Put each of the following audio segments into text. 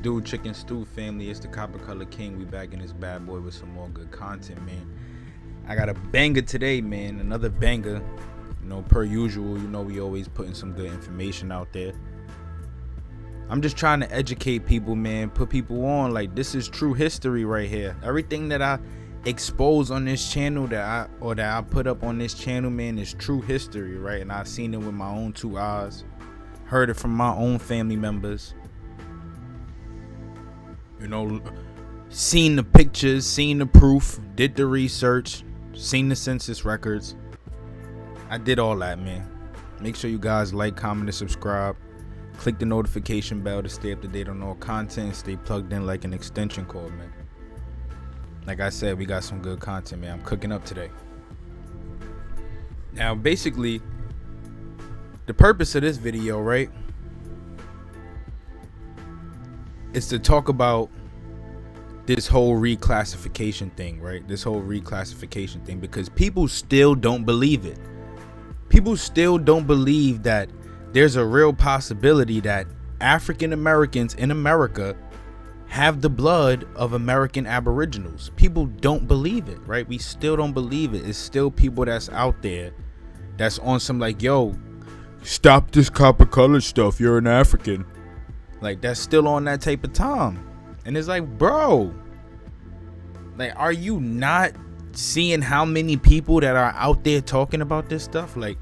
do, Chicken Stew family? It's the Copper Color King. We back in this bad boy with some more good content, man. I got a banger today, man. Another banger. You know, per usual, you know we always putting some good information out there. I'm just trying to educate people, man. Put people on. Like, this is true history right here. Everything that I expose on this channel that I put up on this channel, man, is true history, right? And I've seen it with my own two eyes. Heard it from my own family members. You know, seen the pictures, seen the proof, did the research, seen the census records. I did all that, man. Make sure you guys like, comment, and subscribe. Click the notification bell to stay up to date on all content and stay plugged in like an extension cord, man. Like I said, we got some good content, man. I'm cooking up today. Now, basically, the purpose of this video, right, is to talk about this whole reclassification thing, right? This whole reclassification thing, because people still don't believe it. People still don't believe that there's a real possibility that African Americans in America have the blood of American Aboriginals. People don't believe it, right? We still don't believe it. It's still people that's out there that's on some like, yo, stop this copper colored stuff, you're an African. Like, that's still on that type of time. And it's like, bro, like, are you not seeing how many people that are out there talking about this stuff? Like,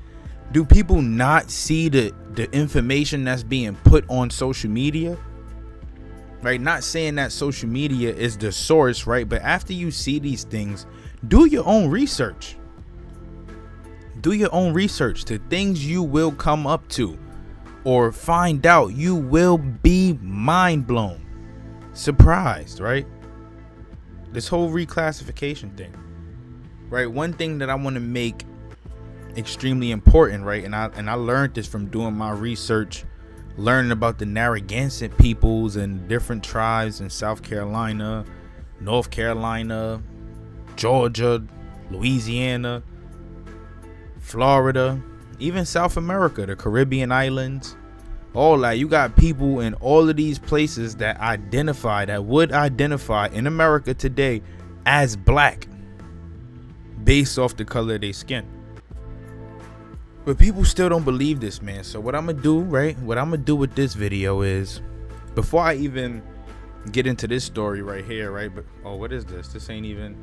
do people not see the information that's being put on social media? Right? Not saying that social media is the source, right? But after you see these things, do your own research. Do your own research to things you will come up to or find out. You will be mind blown, surprised, right? This whole reclassification thing, right? One thing that I want to make extremely important, right? And I learned this from doing my research, learning about the Narragansett peoples and different tribes in South Carolina, North Carolina, Georgia, Louisiana, Florida, even South America, the Caribbean islands, all that. You got people in all of these places that would identify in America today as black based off the color of their skin. But people still don't believe this, man. So what I'm gonna do, right? What I'm gonna do with this video is, before I even get into this story right here, right? But oh, what is this? This ain't even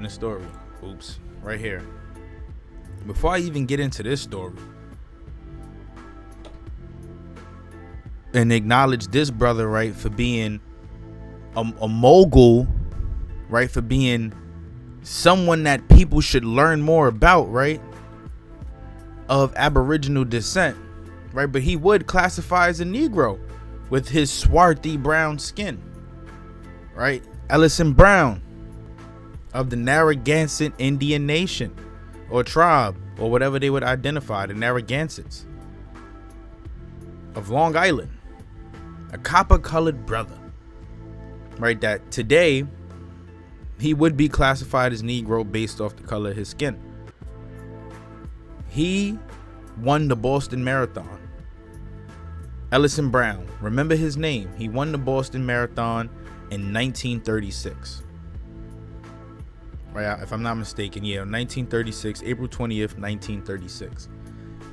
a story. Oops, right here. Before I even get into this story and acknowledge this brother, right, for being a mogul, right, for being someone that people should learn more about, right, of Aboriginal descent, right? But he would classify as a Negro with his swarthy brown skin, right? Ellison Brown of the Narragansett Indian Nation or tribe, or whatever they would identify, the Narragansetts of Long Island, a copper colored brother, right? That today he would be classified as Negro based off the color of his skin. He won the Boston Marathon. Ellison Brown, remember his name. He won the Boston Marathon in 1936. Right, if I'm not mistaken, yeah, 1936, April 20th, 1936.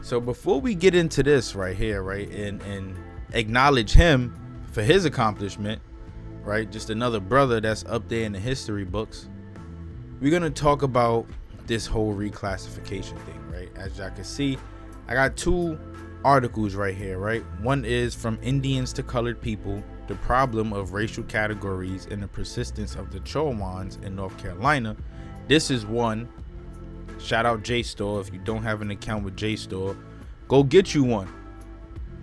So before we get into this right here, right, and acknowledge him for his accomplishment, right, just another brother that's up there in the history books, we're gonna talk about this whole reclassification thing, right? As y'all can see, I got two articles right here, right? One is From Indians to Colored People, the Problem of Racial Categories and the Persistence of the Chowans in North Carolina. This is one. Shout out JSTOR. If you don't have an account with JSTOR, go get you one,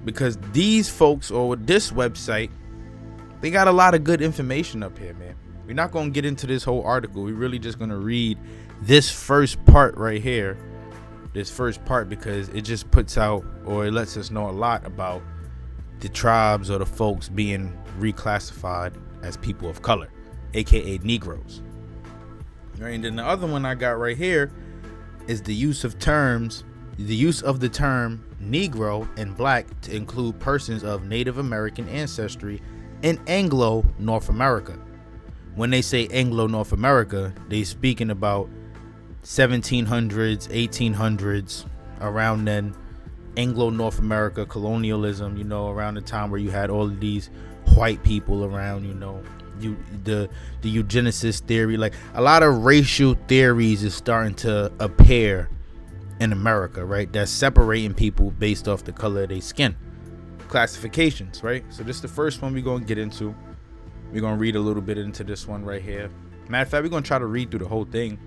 because these folks, or with this website, they got a lot of good information up here, man. We're not going to get into this whole article. We're really just going to read this first part right here, this first part, because it just puts out, or it lets us know a lot about the tribes or the folks being reclassified as people of color, aka Negroes. Right, and then the other one I got right here is the use of terms The use of the term Negro and Black to include persons of Native American ancestry in Anglo North America. When they say Anglo North America, they speaking about 1700s, 1800s, around then. Anglo North America, colonialism, around the time where you had all of these white people around, the eugenicist theory, like a lot of racial theories is starting to appear in America, right? That's separating people based off the color of their skin. Classifications, right? So this is the first one we're going to get into. We're going to read a little bit into this one right here. Matter of fact, we're going to try to read through the whole thing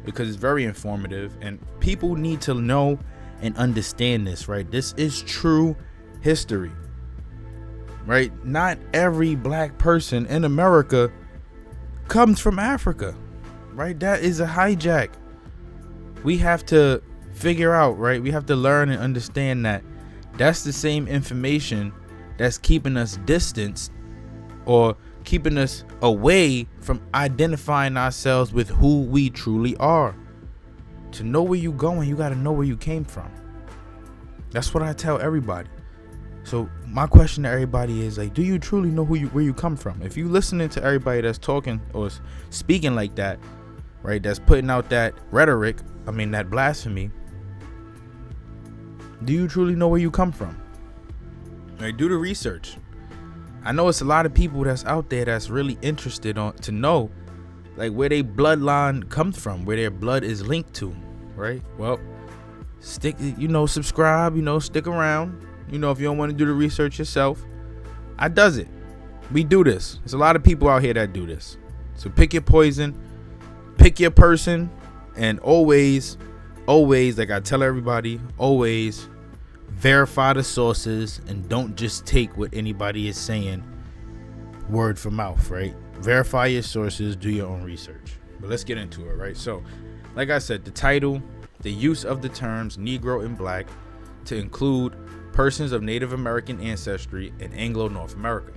because it's very informative and people need to know and understand this, right? This is true history, right? Not every black person in America comes from Africa, right? That is a hijack. We have to figure out, right? We have to learn and understand that that's the same information that's keeping us distanced or keeping us away from identifying ourselves with who we truly are. To know where you going, you got to know where you came from. That's what I tell everybody. So my question to everybody is, like, do you truly know where you come from? If you listening to everybody that's talking or speaking like that, right, that's putting out that rhetoric, that blasphemy, do you truly know where you come from? Right, do the research. I know it's a lot of people that's out there that's really interested to know, like, where their bloodline comes from, where their blood is linked to, right? Well, subscribe, stick around. If you don't want to do the research yourself, I does it. We do this. There's a lot of people out here that do this. So pick your poison, pick your person, and always, like I tell everybody, always verify the sources and don't just take what anybody is saying word for mouth, right? Verify your sources, do your own research. But let's get into it, right? So, like I said, the title, the use of the terms Negro and Black to include persons of Native American ancestry in Anglo North America,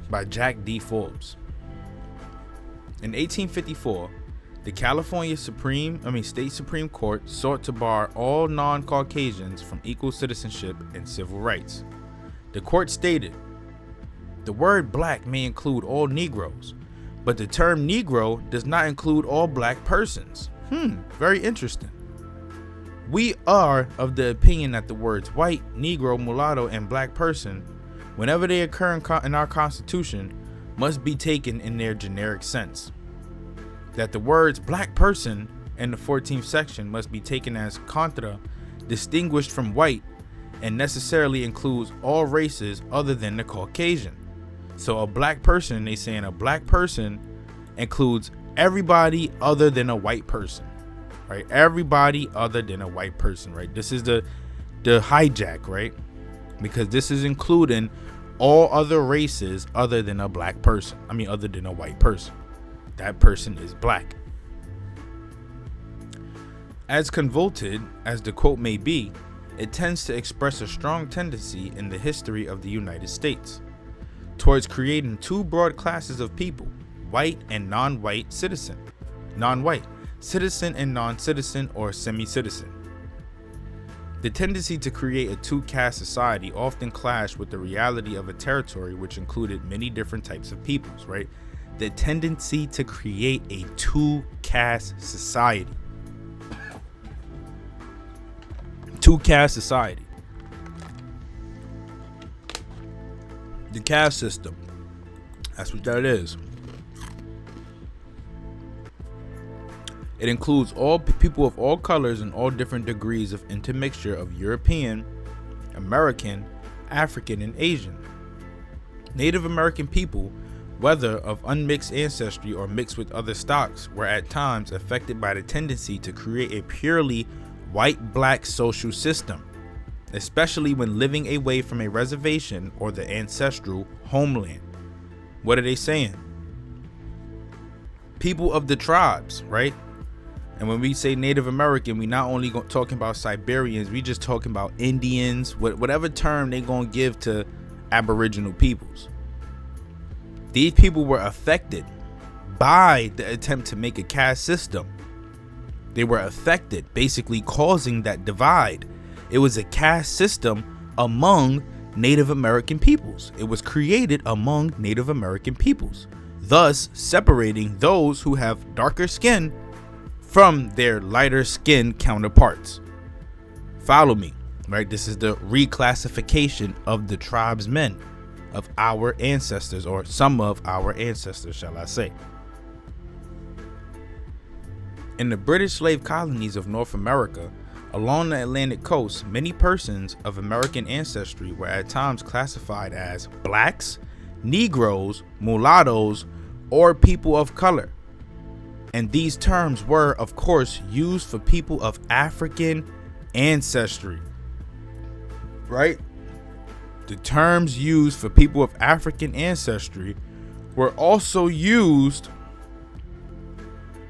by Jack D. Forbes. In 1854, the California State Supreme Court sought to bar all non-Caucasians from equal citizenship and civil rights. The court stated, the word black may include all Negroes, but the term Negro does not include all black persons. Very interesting. We are of the opinion that the words white, Negro, mulatto, and black person, whenever they occur in our Constitution, must be taken in their generic sense. That the words black person in the 14th section must be taken as contra, distinguished from white, and necessarily includes all races other than the Caucasian. So a black person, they saying a black person includes everybody other than a white person, right? Everybody other than a white person, right? This is the hijack, right? Because this is including all other races other than a black person. Other than a white person. That person is black. As convoluted as the quote may be, it tends to express a strong tendency in the history of the United States towards creating two broad classes of people, white and non-white citizen, non-white, citizen and non-citizen or semi-citizen. The tendency to create a two-caste society often clashed with the reality of a territory which included many different types of peoples, right? The tendency to create a two-caste society. Two-caste society. The caste system. That's what that is. It includes all people of all colors and all different degrees of intermixture of European, American, African, and Asian. Native American people, whether of unmixed ancestry or mixed with other stocks, were at times affected by the tendency to create a purely white-black social system, especially when living away from a reservation or the ancestral homeland. What are they saying? People of the tribes, right? And when we say Native American, we not only talking about Siberians, we just talking about Indians, whatever term they gonna give to Aboriginal peoples. These people were affected by the attempt to make a caste system, They were affected, basically causing that divide. It was a caste system among Native American peoples. It was created among Native American peoples, thus separating those who have darker skin from their lighter skin counterparts. Follow me, right? This is the reclassification of the tribesmen of our ancestors, or some of our ancestors, shall I say. In the British slave colonies of North America, along the Atlantic coast, many persons of American ancestry were at times classified as blacks, Negroes, mulattoes, or people of color. And these terms were, of course, used for people of African ancestry, right? The terms used for people of African ancestry were also used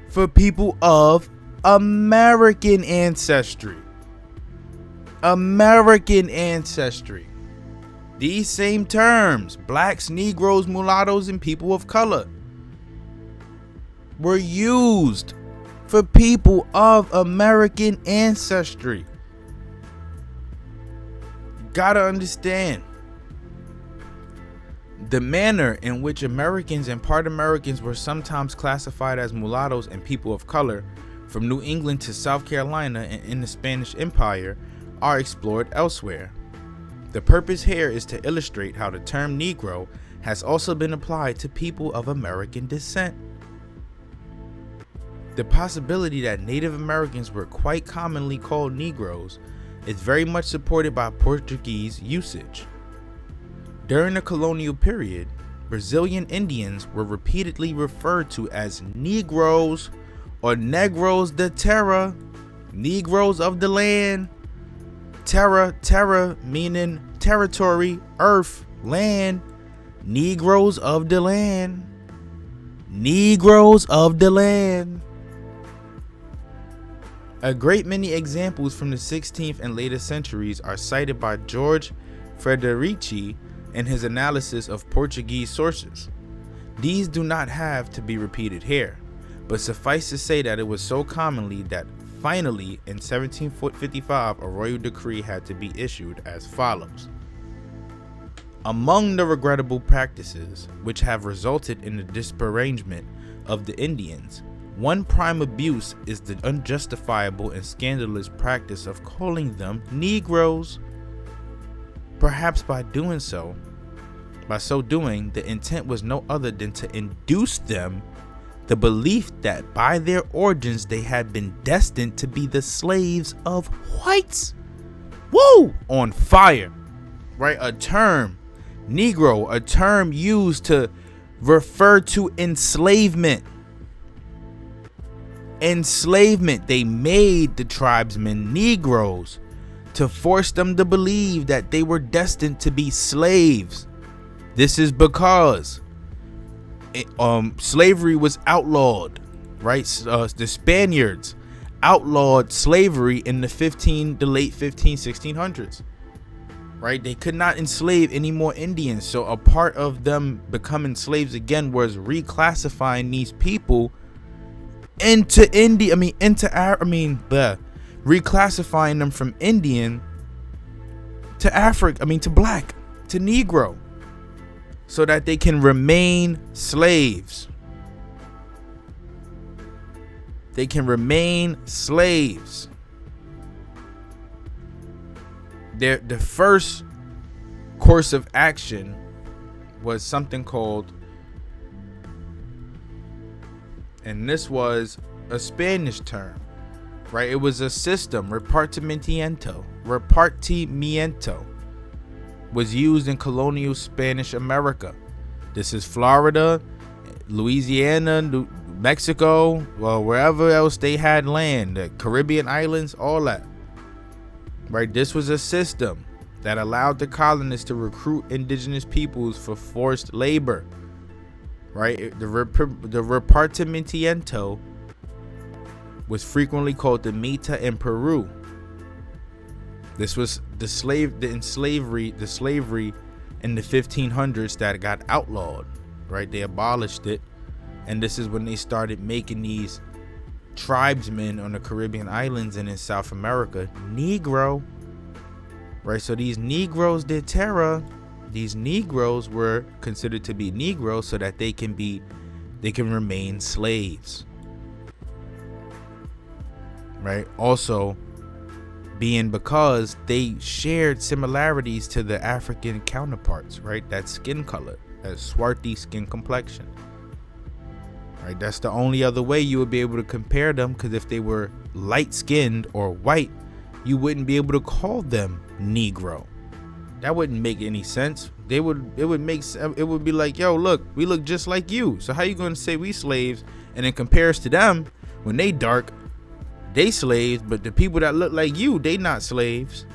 for people of American ancestry. American ancestry. These same terms, blacks, Negroes, mulattoes, and people of color, were used for people of American ancestry. Gotta understand the manner in which Americans and part Americans were sometimes classified as mulattoes and people of color from New England to South Carolina and in the Spanish Empire are explored elsewhere. The purpose here is to illustrate how the term Negro has also been applied to people of American descent. The possibility that Native Americans were quite commonly called Negroes is very much supported by Portuguese usage. During the colonial period, Brazilian Indians were repeatedly referred to as Negros or Negros de Terra, Negroes of the land. Terra meaning territory, earth, land. Negroes of the land. Negroes of the land. A great many examples from the 16th and later centuries are cited by George Frederici in his analysis of Portuguese sources. These do not have to be repeated here, but suffice to say that it was so commonly that finally in 1755 a royal decree had to be issued as follows. Among the regrettable practices which have resulted in the disparagement of the Indians, one prime abuse is the unjustifiable and scandalous practice of calling them Negroes. Perhaps by so doing, the intent was no other than to induce them the belief that by their origins they had been destined to be the slaves of whites. Woo! On fire, right? A term, Negro, a term used to refer to enslavement. Enslavement. They made the tribesmen Negroes to force them to believe that they were destined to be slaves. This is because slavery was outlawed, right? The Spaniards outlawed slavery in the late 1600s, right? They could not enslave any more Indians. So a part of them becoming slaves again was reclassifying these people into reclassifying them from Indian to to black, to Negro, so that they can remain slaves. They can remain slaves. The first course of action was something called, and this was a Spanish term, right? It was a system, repartimiento was used in colonial Spanish America. This is Florida, Louisiana, Mexico, well, wherever else they had land, the Caribbean islands, all that, right? This was a system that allowed the colonists to recruit indigenous peoples for forced labor, right? The repartimiento was frequently called the Mita in Peru. This was the slavery in the 1500s that got outlawed, right? They abolished it, and this is when they started making these tribesmen on the Caribbean islands and in South America, Negro, right? So these Negros de Terra, these Negroes were considered to be Negroes so that they can remain slaves, right? Also, being because they shared similarities to the African counterparts, right? That skin color, that swarthy skin complexion, right? That's the only other way you would be able to compare them, because if they were light skinned or white, you wouldn't be able to call them Negro. That wouldn't make any sense. It would be like, yo, look, we look just like you. So how you going to say we slaves and then compares to them when they dark, they slaves, but the people that look like you, they not slaves.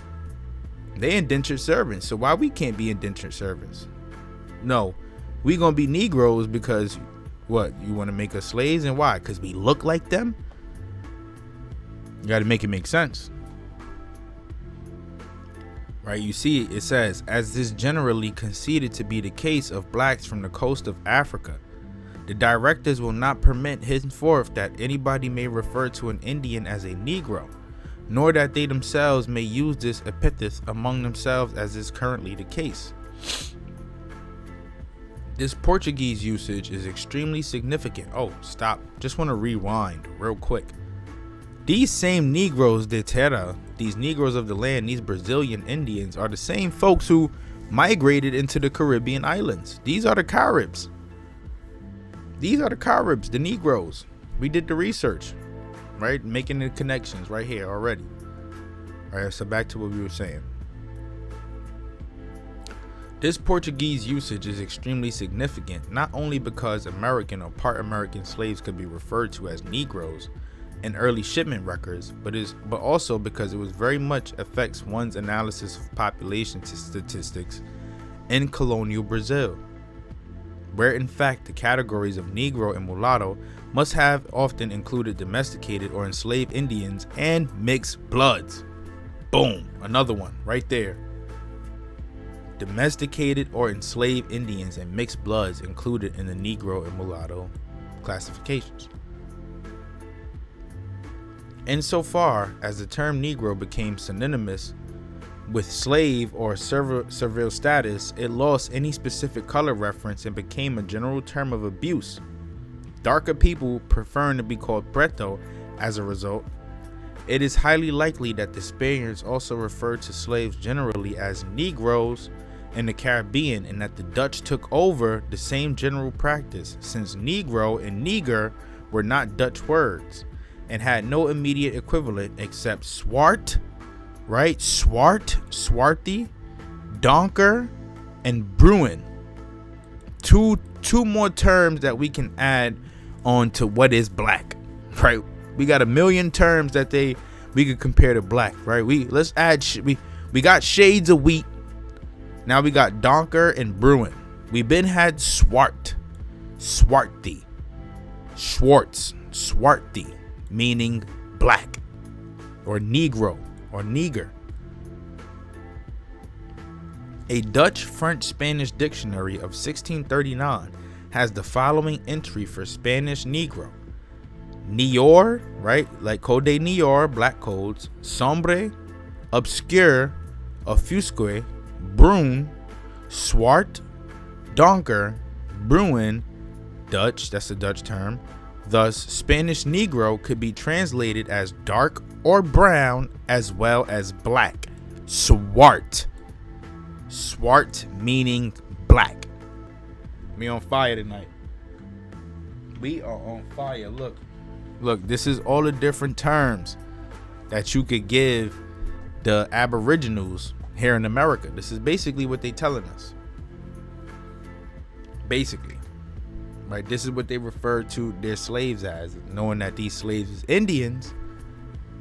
They indentured servants. So why we can't be indentured servants? No, we gonna be Negroes because what? You want to make us slaves, and why? Because we look like them? You got to make it make sense. Right, you see, it says, as this generally conceded to be the case of blacks from the coast of Africa, the directors will not permit henceforth that anybody may refer to an Indian as a Negro, nor that they themselves may use this epithet among themselves as is currently the case. This Portuguese usage is extremely significant. Oh, stop. Just want to rewind real quick. These same Negros de Terra, these Negroes of the land, these Brazilian Indians, are the same folks who migrated into the Caribbean islands. These are the Caribs. These are the Caribs, the Negroes. We did the research, right? Making the connections right here already. All right, so back to what we were saying. This Portuguese usage is extremely significant, not only because American or part American slaves could be referred to as Negroes in early shipment records, but also because it was very much affects one's analysis of population statistics in colonial Brazil, where in fact the categories of Negro and mulatto must have often included domesticated or enslaved Indians and mixed bloods. Boom, another one right there. Domesticated or enslaved Indians and mixed bloods included in the Negro and mulatto classifications. Insofar as the term Negro became synonymous with slave or servile status, it lost any specific color reference and became a general term of abuse, darker people preferring to be called preto. As a result, it is highly likely that the Spaniards also referred to slaves generally as Negroes in the Caribbean, and that the Dutch took over the same general practice, since Negro and Neger were not Dutch words and had no immediate equivalent except swart, right? Swarty, donker, and bruin. Two more terms that we can add on to what is black, right? We got a million terms that we could compare to black, right? Let's add we got shades of wheat. Now we got donker and bruin. We've been had swart, swarty, schwartz, swarty, meaning black, or Negro, or Neger. A Dutch-French-Spanish dictionary of 1639 has the following entry for Spanish Negro. Nior, right, like Code Nior, black codes, sombre, obscure, offusque, brun, swart, donker, bruin, Dutch, that's a Dutch term. Thus, Spanish Negro could be translated as dark or brown as well as black. Swart. Swart meaning black. We on fire tonight. We are on fire. Look, this is all the different terms that you could give the Aboriginals here in America. This is basically what they telling us. Basically. Right, this is what they refer to their slaves as, knowing that these slaves is Indians,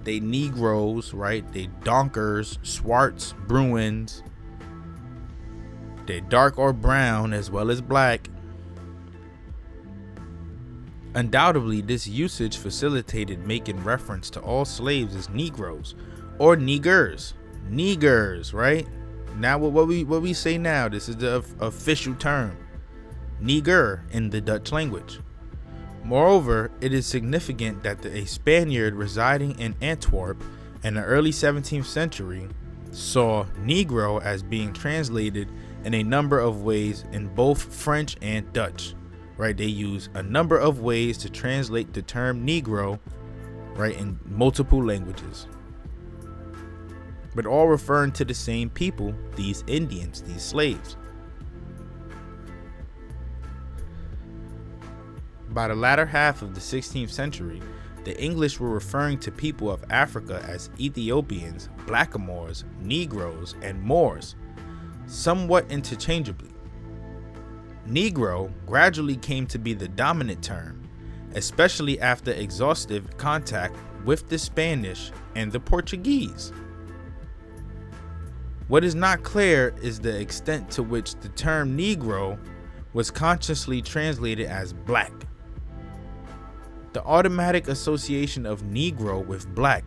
they Negroes, right? They donkers, swarts, bruins, they're dark or brown as well as black. Undoubtedly, this usage facilitated making reference to all slaves as Negroes or Negers, right? Now what we say now, this is the official term. Neger in the Dutch language, Moreover, it is significant that a Spaniard residing in Antwerp in the early 17th century saw Negro as being translated in a number of ways in both French and Dutch, right? They use a number of ways to translate the term Negro, right, in multiple languages, but all referring to the same people, these Indians, these slaves. By the latter half of the 16th century, the English were referring to people of Africa as Ethiopians, Blackamoors, Negroes, and Moors, somewhat interchangeably. Negro gradually came to be the dominant term, especially after exhaustive contact with the Spanish and the Portuguese. What is not clear is the extent to which the term Negro was consciously translated as black. The automatic association of Negro with black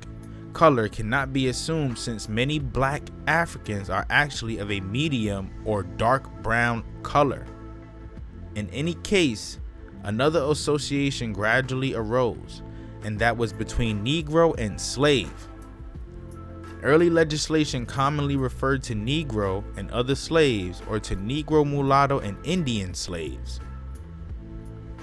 color cannot be assumed, since many black Africans are actually of a medium or dark brown color. In any case, another association gradually arose, and that was between Negro and slave. Early legislation commonly referred to Negro and other slaves, or to Negro, mulatto, and Indian slaves.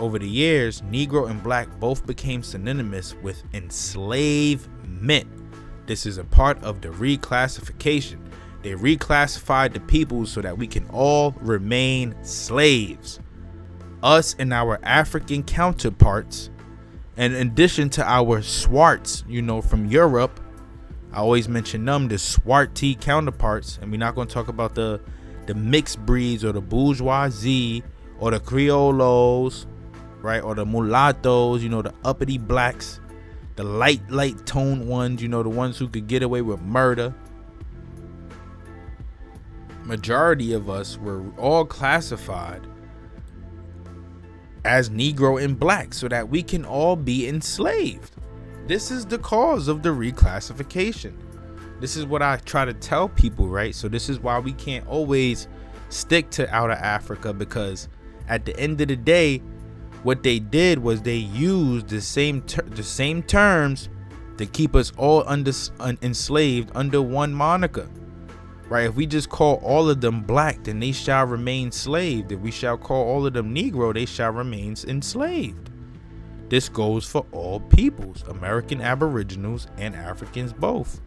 Over the years, Negro and black both became synonymous with enslavement. This is a part of the reclassification. They reclassified the people so that we can all remain slaves. Us and our African counterparts, and in addition to our Swarts, from Europe. I always mention them, the Swarty counterparts, and we're not going to talk about the mixed breeds or the bourgeoisie or the Criollos, right, or the mulattoes, the uppity blacks, the light toned ones, the ones who could get away with murder. Majority of us were all classified as Negro and black so that we can all be enslaved. This is the cause of the reclassification. This is what I try to tell people, right? So this is why we can't always stick to out of Africa, because at the end of the day, what they did was they used the same terms to keep us all enslaved under one moniker, right? If we just call all of them black, then they shall remain enslaved. If we shall call all of them Negro, they shall remain enslaved. This goes for all peoples, American Aboriginals and Africans both.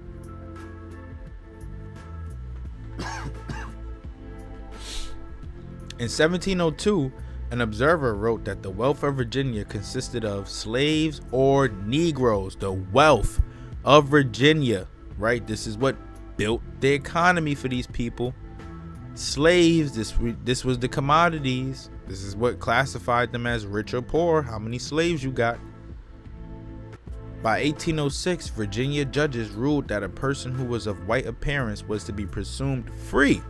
In 1702, an observer wrote that the wealth of Virginia consisted of slaves or Negroes. The wealth of Virginia, right? This is what built the economy for these people. Slaves, this was the commodities. This is what classified them as rich or poor. How many slaves you got? By 1806, Virginia judges ruled that a person who was of white appearance was to be presumed free.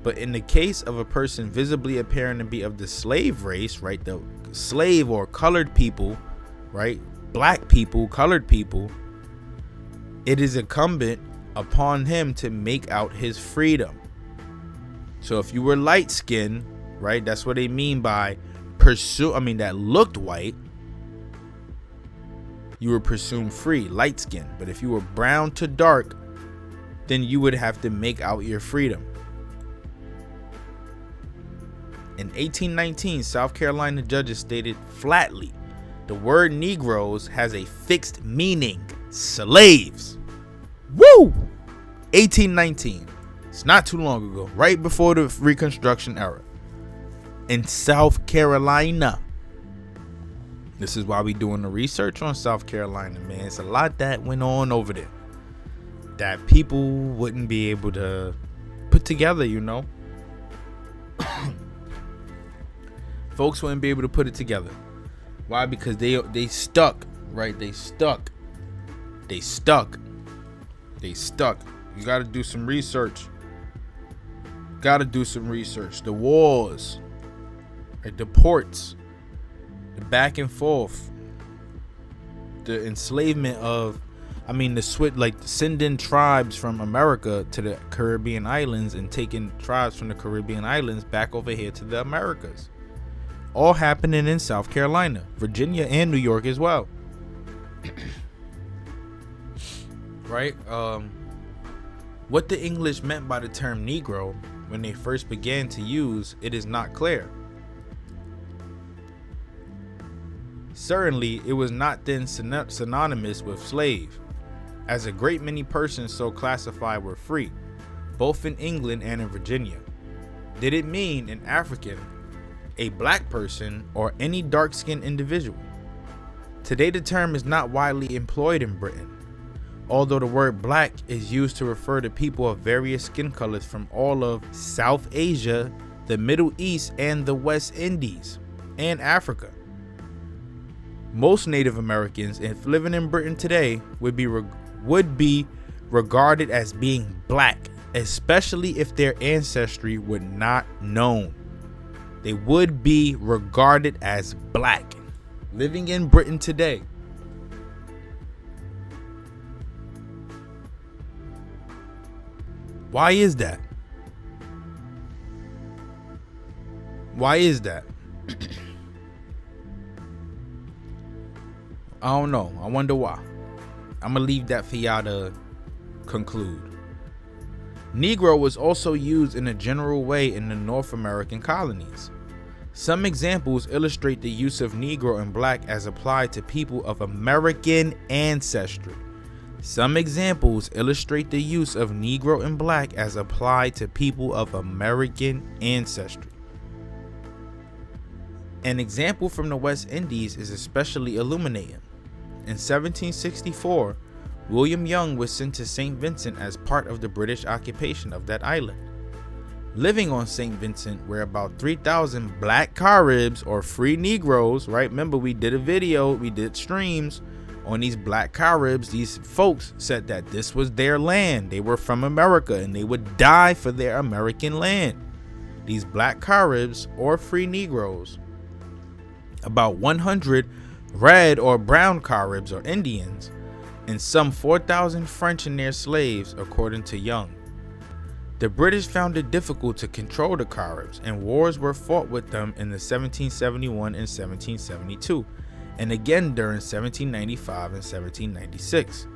But in the case of a person visibly appearing to be of the slave race, right, the slave or colored people, right, black people, colored people, it is incumbent upon him to make out his freedom. So if you were light skinned, right, that's what they mean by that looked white, you were presumed free, light skinned. But if you were brown to dark, then you would have to make out your freedom. In 1819, South Carolina judges stated flatly, the word Negroes has a fixed meaning, slaves. Woo! 1819. It's not too long ago, right before the Reconstruction era. In South Carolina. This is why we doing the research on South Carolina, man. It's a lot that went on over there that people wouldn't be able to put together, Folks wouldn't be able to put it together. Why? Because they stuck, right? They stuck. You got to do some research. The wars, right? The ports, the back and forth, the enslavement of, sending tribes from America to the Caribbean islands and taking tribes from the Caribbean islands back over here to the Americas. all happening in South Carolina, Virginia, and New York as well. Right? What the English meant by the term Negro when they first began to use it is not clear. Certainly, it was not then synonymous with slave, as a great many persons so classified were free, both in England and in Virginia. Did it mean an African, a black person, or any dark-skinned individual? Today, the term is not widely employed in Britain, although the word black is used to refer to people of various skin colors from all of South Asia, the Middle East, and the West Indies, and Africa. Most Native Americans, if living in Britain today, would be regarded as being black, especially if their ancestry were not known. They would be regarded as black, living in Britain today. Why is that? Why is that? I don't know. I wonder why. I'm gonna leave that for y'all to conclude. Negro was also used in a general way in the North American colonies. Some examples illustrate the use of Negro and black as applied to people of American ancestry. Some examples illustrate the use of Negro and black as applied to people of American ancestry. An example from the West Indies is especially illuminating. In 1764, William Young was sent to St. Vincent as part of the British occupation of that island. Living on St. Vincent were about 3,000 black Caribs or free Negroes, right? Remember, we did a video, we did streams on these black Caribs. These folks said that this was their land. They were from America and they would die for their American land. These black Caribs or free Negroes, about 100 red or brown Caribs or Indians, and some 4,000 French and their slaves, according to Young. The British found it difficult to control the Caribs, and wars were fought with them in the 1771 and 1772, and again during 1795 and 1796.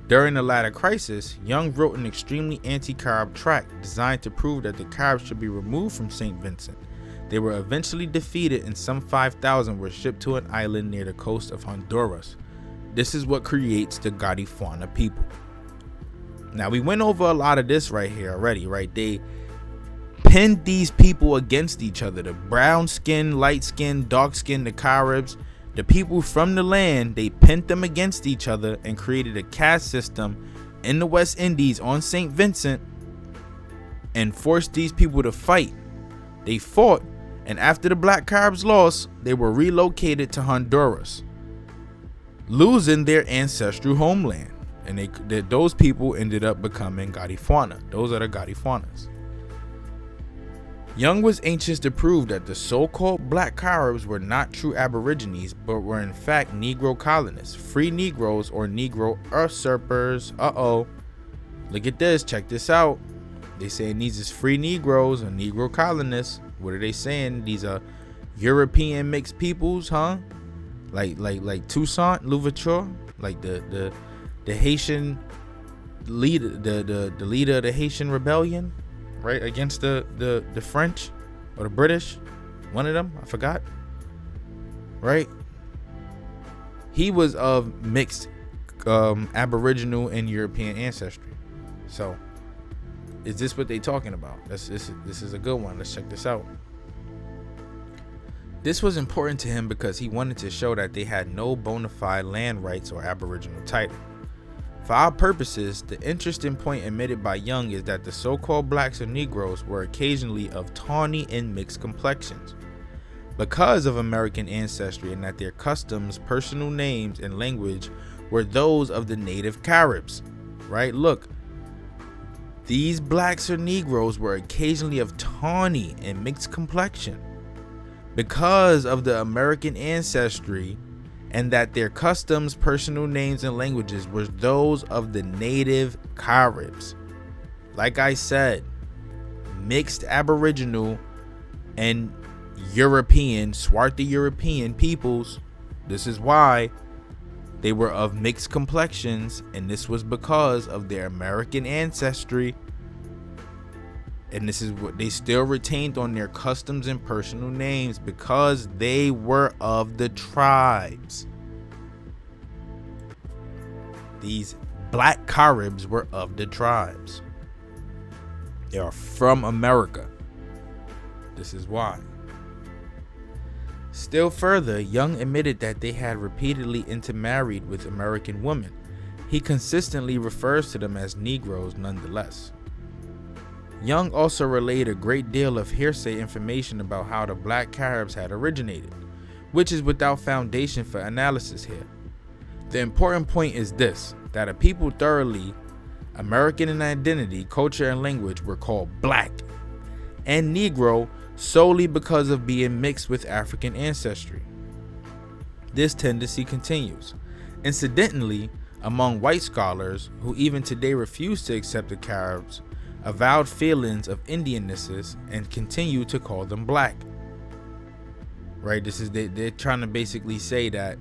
During the latter crisis, Young wrote an extremely anti-Carib tract designed to prove that the Caribs should be removed from St. Vincent. They were eventually defeated, and some 5,000 were shipped to an island near the coast of Honduras. This is what creates the Garifuna people. Now, we went over a lot of this right here already, right? They pinned these people against each other. The brown skin, light skin, dark skin, the Caribs, the people from the land, they pinned them against each other and created a caste system in the West Indies on St. Vincent and forced these people to fight. They fought, and after the black Caribs lost, they were relocated to Honduras, losing their ancestral homeland. And those people ended up becoming Garifuna. Those are the Garifunas. Young was anxious to prove that the so-called black Caribs were not true Aborigines, but were in fact Negro colonists, free Negroes or Negro usurpers. Look at this, check this out. They saying these is free Negroes or Negro colonists. What are they saying? These are European mixed peoples, huh? Like Toussaint Louverture, like the Haitian leader, the leader of the Haitian rebellion, right, against the French or the British, one of them, I forgot, right? He was of mixed Aboriginal and European ancestry. So is this what they talking about? This is a good one. Let's check this out. This was important to him because he wanted to show that they had no bona fide land rights or Aboriginal title. For our purposes, the interesting point admitted by Young is that the so-called blacks or Negroes were occasionally of tawny and mixed complexions because of American ancestry, and that their customs, personal names, and language were those of the native Caribs. Right? Look, these blacks or Negroes were occasionally of tawny and mixed complexion because of the American ancestry, and that their customs, personal names, and languages were those of the native Caribs. Like I said, mixed Aboriginal and European, swarthy European peoples. This is why they were of mixed complexions, and this was because of their American ancestry. And this is what they still retained on their customs and personal names, because they were of the tribes. These black Caribs were of the tribes. They are from America. This is why. Still further, Young admitted that they had repeatedly intermarried with American women. He consistently refers to them as Negroes nonetheless. Young also relayed a great deal of hearsay information about how the black Caribs had originated, which is without foundation for analysis here. The important point is this, that a people thoroughly American in identity, culture, and language were called black and Negro solely because of being mixed with African ancestry. This tendency continues. Incidentally, among white scholars, who even today refuse to accept the Caribs, avowed feelings of Indianness and continue to call them black. Right? This is they're trying to basically say that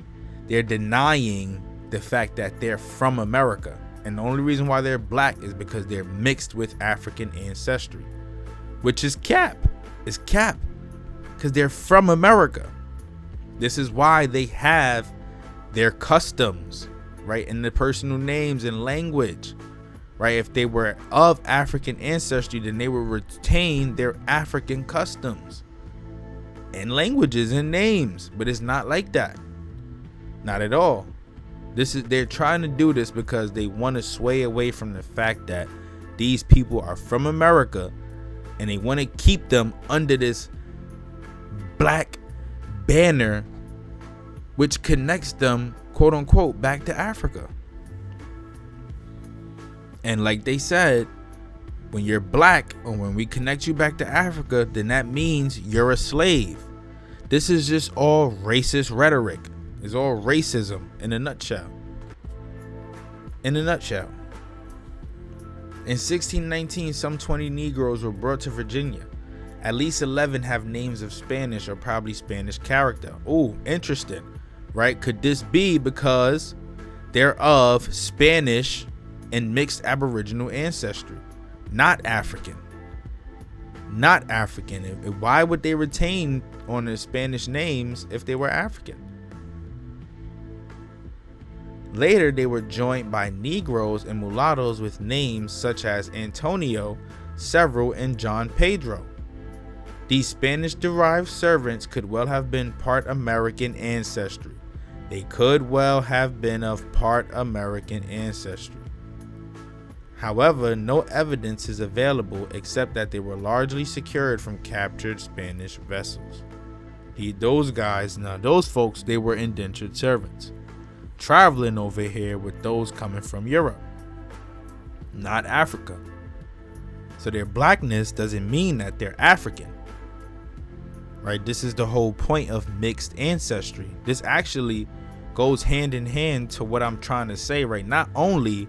they're denying the fact that they're from America, and the only reason why they're black is because they're mixed with African ancestry, which is cap. It's cap, because they're from America. This is why they have their customs, right, and the personal names and language. Right, if they were of African ancestry, then they would retain their African customs and languages and names. But it's not like that. Not at all. They're trying to do this because they want to sway away from the fact that these people are from America, and they want to keep them under this black banner, which connects them, quote unquote, back to Africa. And like they said, when you're black, or when we connect you back to Africa, then that means you're a slave. This is just all racist rhetoric. It's all racism in a nutshell. In a nutshell. In 1619, some 20 Negroes were brought to Virginia. At least 11 have names of Spanish or probably Spanish character. Oh, interesting, right? Could this be because they're of Spanish and mixed Aboriginal ancestry, not African? Not African. Why would they retain on their Spanish names if they were African? Later, they were joined by Negroes and mulattoes with names such as Antonio, Several, and John Pedro. These Spanish-derived servants could well have been part American ancestry. They could well have been of part American ancestry. However, no evidence is available except that they were largely secured from captured Spanish vessels. Those guys, now those folks, they were indentured servants, traveling over here with those coming from Europe, not Africa. So their blackness doesn't mean that they're African, right? This is the whole point of mixed ancestry. This actually goes hand in hand to what I'm trying to say, right? Not only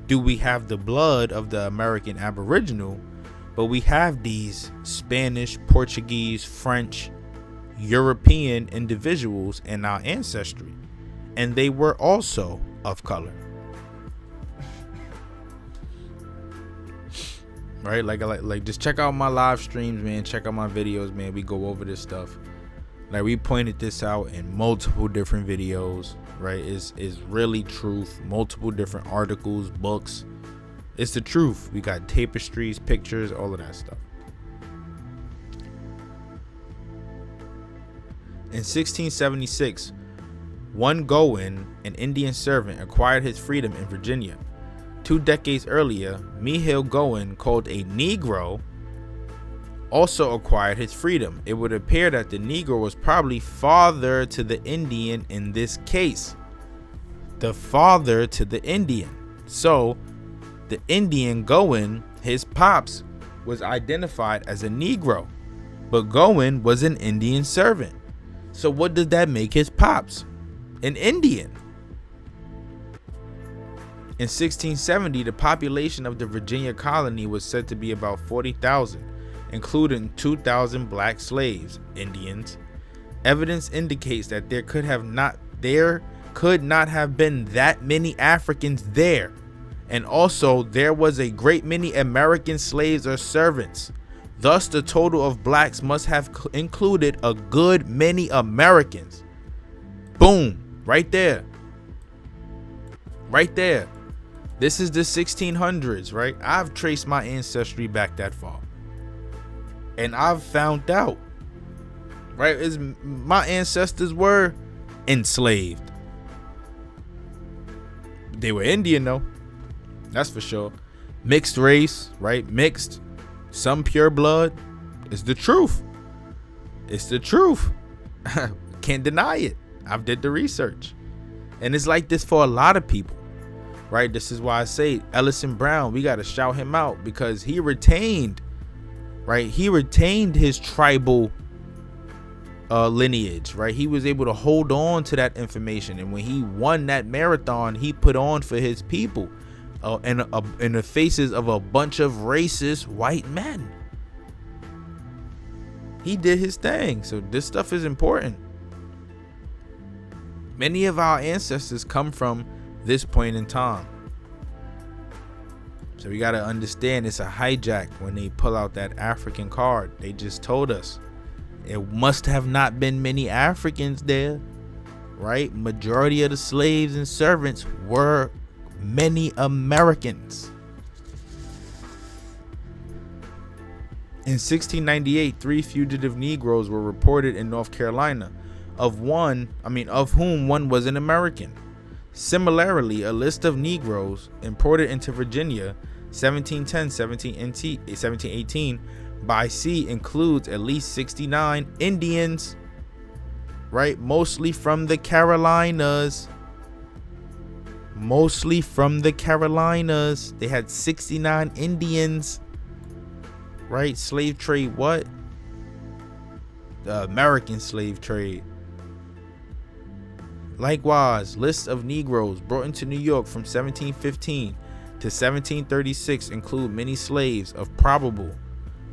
do we have the blood of the American Aboriginal, but we have these Spanish, Portuguese, French, European individuals in our ancestry, and they were also of color. Right? Like just check out my live streams, man. Check out my videos, man. We go over this stuff. Like, we pointed this out in multiple different videos, right? It's really truth. Multiple different articles, books. It's the truth. We got tapestries, pictures, all of that stuff. In 1676, one Gowan, an Indian servant, acquired his freedom in Virginia. 2 decades earlier, Mihil Gowan, called a Negro, also acquired his freedom. It would appear that the Negro was probably father to the Indian in this case. The father to the Indian. So, the Indian Gowan, his pops, was identified as a Negro, but Gowan was an Indian servant. So what does that make his pops? An Indian. In 1670, the population of the Virginia colony was said to be about 40,000. including 2,000 black slaves, Indians. Evidence indicates that there could not have been that many Africans there, and also there was a great many American slaves or servants. Thus, the total of blacks must have included a good many Americans. Boom, right there. Right there. This is the 1600s, right? I've traced my ancestry back that far. And I've found out, right, my ancestors were enslaved. They were Indian though. That's for sure. Mixed race, right? Mixed. Some pure blood. It's the truth. It's the truth. Can't deny it. I've did the research. And it's like this for a lot of people, right? This is why I say Ellison Brown, we got to shout him out because he retained, right? He retained his tribal lineage, right? He was able to hold on to that information. And when he won that marathon, he put on for his people in the faces of a bunch of racist white men. He did his thing. So this stuff is important. Many of our ancestors come from this point in time. So we got to understand it's a hijack when they pull out that African card. They just told us it must have not been many Africans there, right? Majority of the slaves and servants were many Americans. In 1698, 3 fugitive Negroes were reported in North Carolina, of whom one was an American. Similarly, a list of Negroes imported into Virginia 1718 by sea includes at least 69 Indians, right? Mostly from the Carolinas. They had 69 Indians, right? Slave trade, what? The American slave trade. Likewise, lists of Negroes brought into New York from 1715 to 1736 include many slaves of probable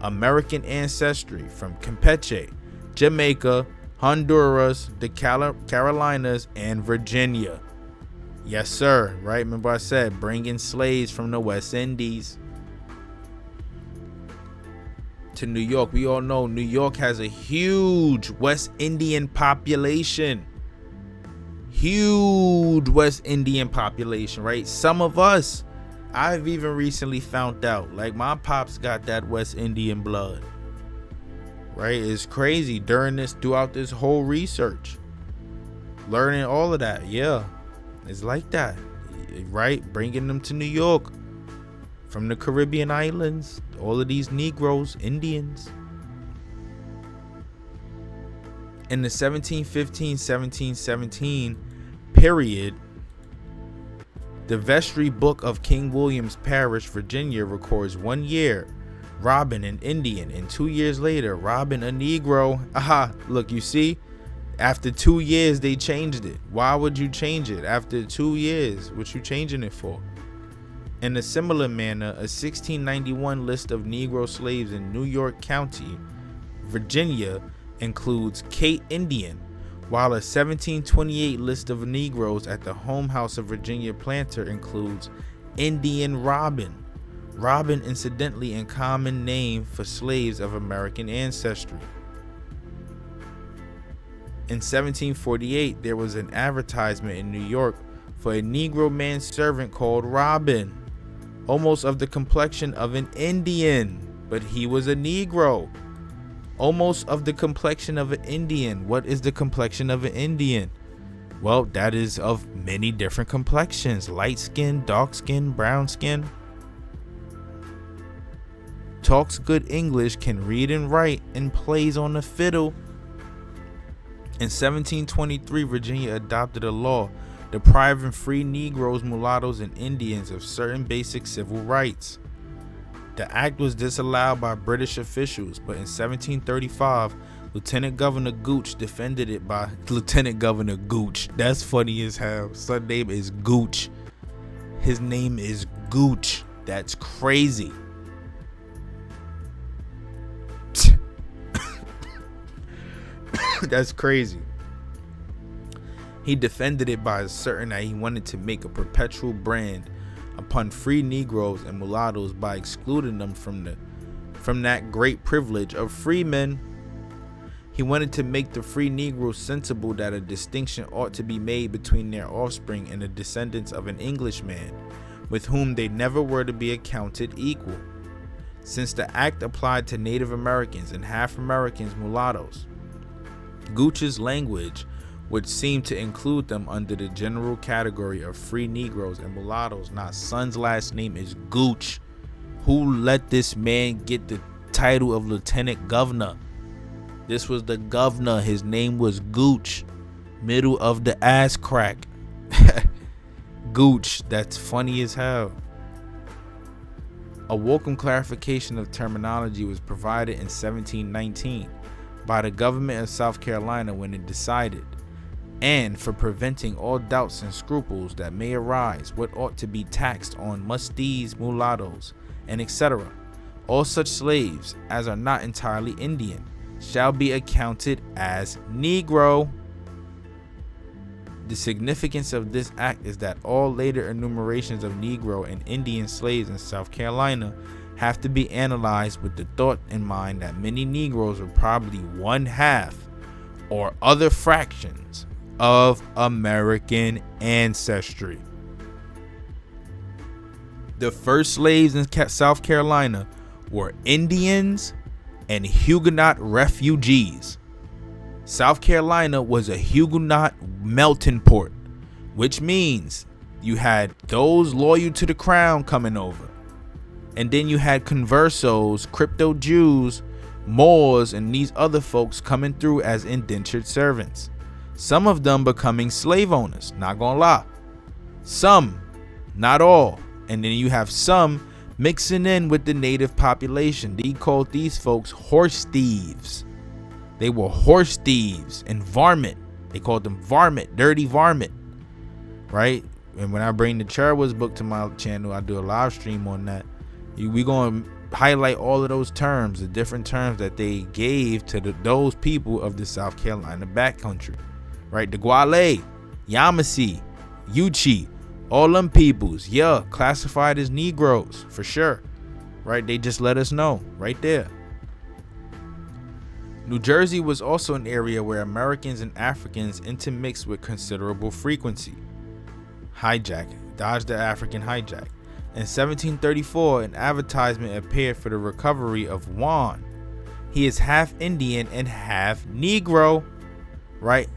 American ancestry from Campeche, Jamaica, Honduras, the Carolinas, and Virginia. Yes, sir. Right? Remember I said bringing slaves from the West Indies to New York. We all know New York has a huge West Indian population. Huge West Indian population, right? Some of us, I've even recently found out, like my pops got that West Indian blood, right? It's crazy throughout this whole research, learning all of that. Yeah, it's like that, right? Bringing them to New York from the Caribbean islands, all of these Negroes, Indians. In the 1715-1717 period, the Vestry Book of King William's Parish, Virginia, records 1 year Robin an Indian, and 2 years later Robin a Negro. Aha, look, you see, after 2 years they changed it. Why would you change it after 2 years? What you changing it for? In a similar manner, a 1691 list of Negro slaves in New York County, Virginia, includes Kate Indian, while a 1728 list of Negroes at the Home House of Virginia Planter includes Indian Robin. Robin, incidentally, a common name for slaves of American ancestry. In 1748, there was an advertisement in New York for a Negro manservant called Robin, almost of the complexion of an Indian, but he was a Negro. Almost of the complexion of an Indian. What is the complexion of an Indian? Well, that is of many different complexions. Light skin, dark skin, brown skin. Talks good English, can read and write, and plays on the fiddle. In 1723, Virginia adopted a law depriving free Negroes, mulattoes, and Indians of certain basic civil rights. The act was disallowed by British officials, but in 1735, Lieutenant Governor Gooch defended it by Lieutenant Governor Gooch. That's funny as hell. Son name is Gooch. His name is Gooch. That's crazy. That's crazy. He defended it by asserting that he wanted to make a perpetual brand upon free Negroes and mulattoes by excluding them from that great privilege of free men. He wanted to make the free Negroes sensible that a distinction ought to be made between their offspring and the descendants of an Englishman, with whom they never were to be accounted equal, since the act applied to Native Americans and half Americans mulattoes. Gooch's language would seem to include them under the general category of free Negroes and mulattoes. Now, son's last name is Gooch. Who let this man get the title of lieutenant governor? This was the governor. His name was Gooch. Middle of the ass crack. Gooch. That's funny as hell. A welcome clarification of terminology was provided in 1719 by the government of South Carolina when it decided, and for preventing all doubts and scruples that may arise, what ought to be taxed on mustees, mulattoes, and etc., all such slaves as are not entirely Indian shall be accounted as Negro. The significance of this act is that all later enumerations of Negro and Indian slaves in South Carolina have to be analyzed with the thought in mind that many Negroes were probably one half or other fractions of American ancestry. The first slaves in South Carolina were Indians and Huguenot refugees. South Carolina was a Huguenot melting pot, which means you had those loyal to the crown coming over, and then you had conversos, crypto Jews, Moors, and these other folks coming through as indentured servants. Some of them becoming slave owners, not gonna lie. Some, not all. And then you have some mixing in with the native population. They called these folks horse thieves. They were horse thieves and varmint. They called them varmint, dirty varmint, right? And when I bring the Cherwell's book to my channel, I do a live stream on that. We going to highlight all of those terms, the different terms that they gave to those people of the South Carolina backcountry. Right, the Guale, Yamasee, Yuchi, all them peoples, yeah, classified as Negroes for sure. Right, they just let us know right there. New Jersey was also an area where Americans and Africans intermixed with considerable frequency. Hijack, dodge the African hijack. In 1734, an advertisement appeared for the recovery of Juan. He is half Indian and half Negro, right?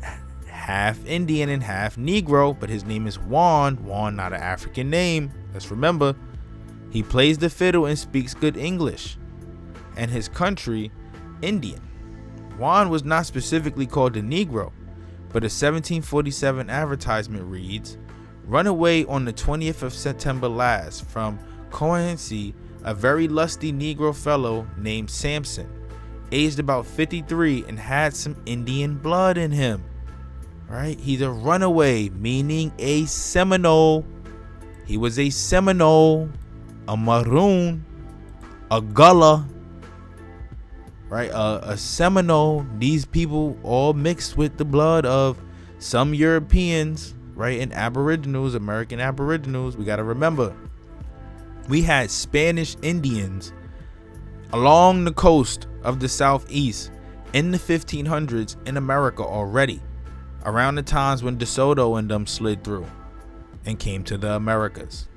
Half Indian and half Negro, but his name is Juan. Juan, not an African name. Let's remember, he plays the fiddle and speaks good English. And his country, Indian. Juan was not specifically called a Negro, but a 1747 advertisement reads, "Run away on the 20th of September last from Cohency, a very lusty Negro fellow named Samson, aged about 53 and had some Indian blood in him." Right? He's a runaway, meaning a Seminole. He was a Seminole, a Maroon, a Gullah, right? A Seminole. These people all mixed with the blood of some Europeans, right? And Aboriginals, American Aboriginals. We got to remember, we had Spanish Indians along the coast of the Southeast in the 1500s in America already, around the times when DeSoto and them slid through and came to the Americas.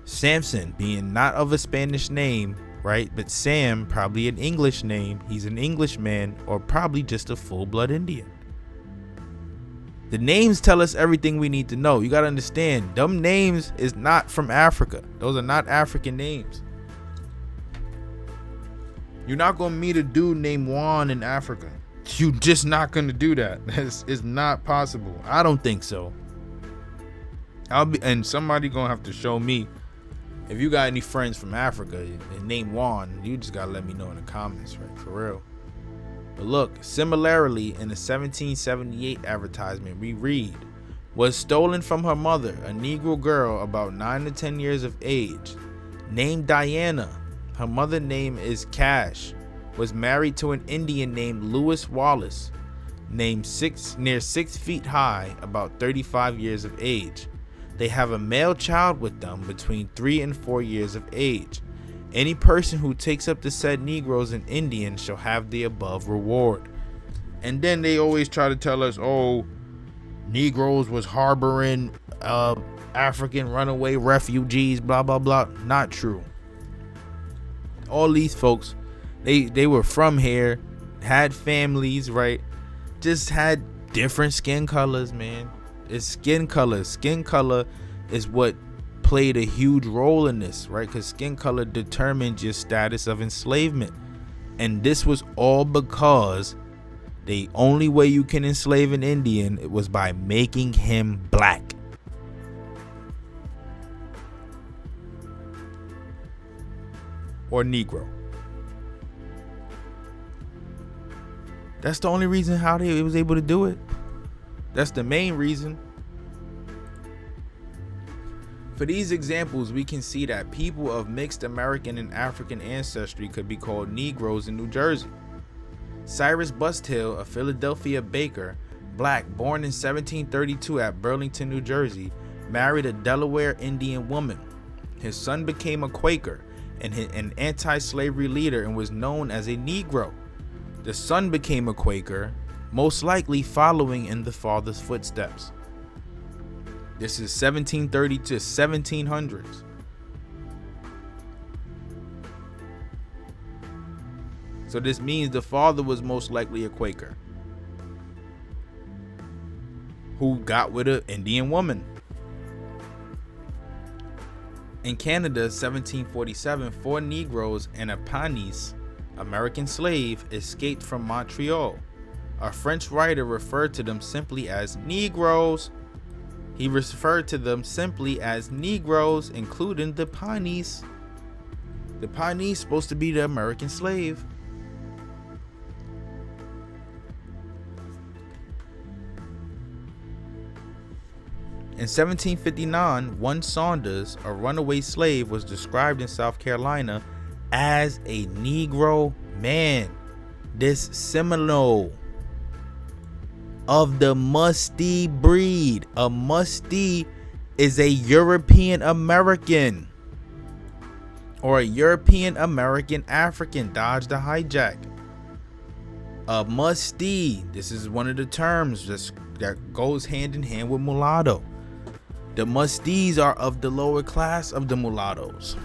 Samson being not of a Spanish name, right? But Sam, probably an English name. He's an Englishman or probably just a full-blood Indian. The names tell us everything we need to know. You got to understand, them names is not from Africa. Those are not African names. You're not going to meet a dude named Juan in Africa. You're just not going to do that. It's not possible. I don't think so. And somebody going to have to show me. If you got any friends from Africa and name Juan, you just got to let me know in the comments, right? For real. But look, similarly, in the 1778 advertisement, we read, "Was stolen from her mother, a Negro girl about 9 to 10 years of age, named Diana. Her mother name is Cash, was married to an Indian named Lewis Wallace, near 6 feet high, about 35 years of age. They have a male child with them between 3 and 4 years of age. Any person who takes up the said Negroes and Indians shall have the above reward. And then they always try to tell us, oh, Negroes was harboring African runaway refugees, blah, blah, blah. Not true. All these folks, they were from here, had families, right? Just had different skin colors, man. It's skin color. Skin color is what played a huge role in this, right? Because skin color determined your status of enslavement. And this was all because the only way you can enslave an Indian was by making him black. Or Negro. That's the only reason how they was able to do it. That's the main reason. For these examples, we can see that people of mixed American and African ancestry could be called Negroes in New Jersey. Cyrus Busthill, a Philadelphia baker, black, born in 1732 at Burlington, New Jersey, married a Delaware Indian woman. His son became a Quaker and an anti-slavery leader and was known as a Negro. The son became a Quaker, most likely following in the father's footsteps. This is 1730 to 1700s. So this means the father was most likely a Quaker who got with an Indian woman. In Canada, 1747, 4 Negroes and a Panis, American slave, escaped from Montreal. A French writer referred to them simply as Negroes. He referred to them simply as Negroes, including the Panis. The Panis supposed to be the American slave. In 1759, one Saunders, a runaway slave, was described in South Carolina as a Negro man. This Seminole of the musty breed. A musty is a European American or a European American African. Dodge the hijack. A musty, this is one of the terms that goes hand in hand with mulatto. The musties are of the lower class of the mulattoes.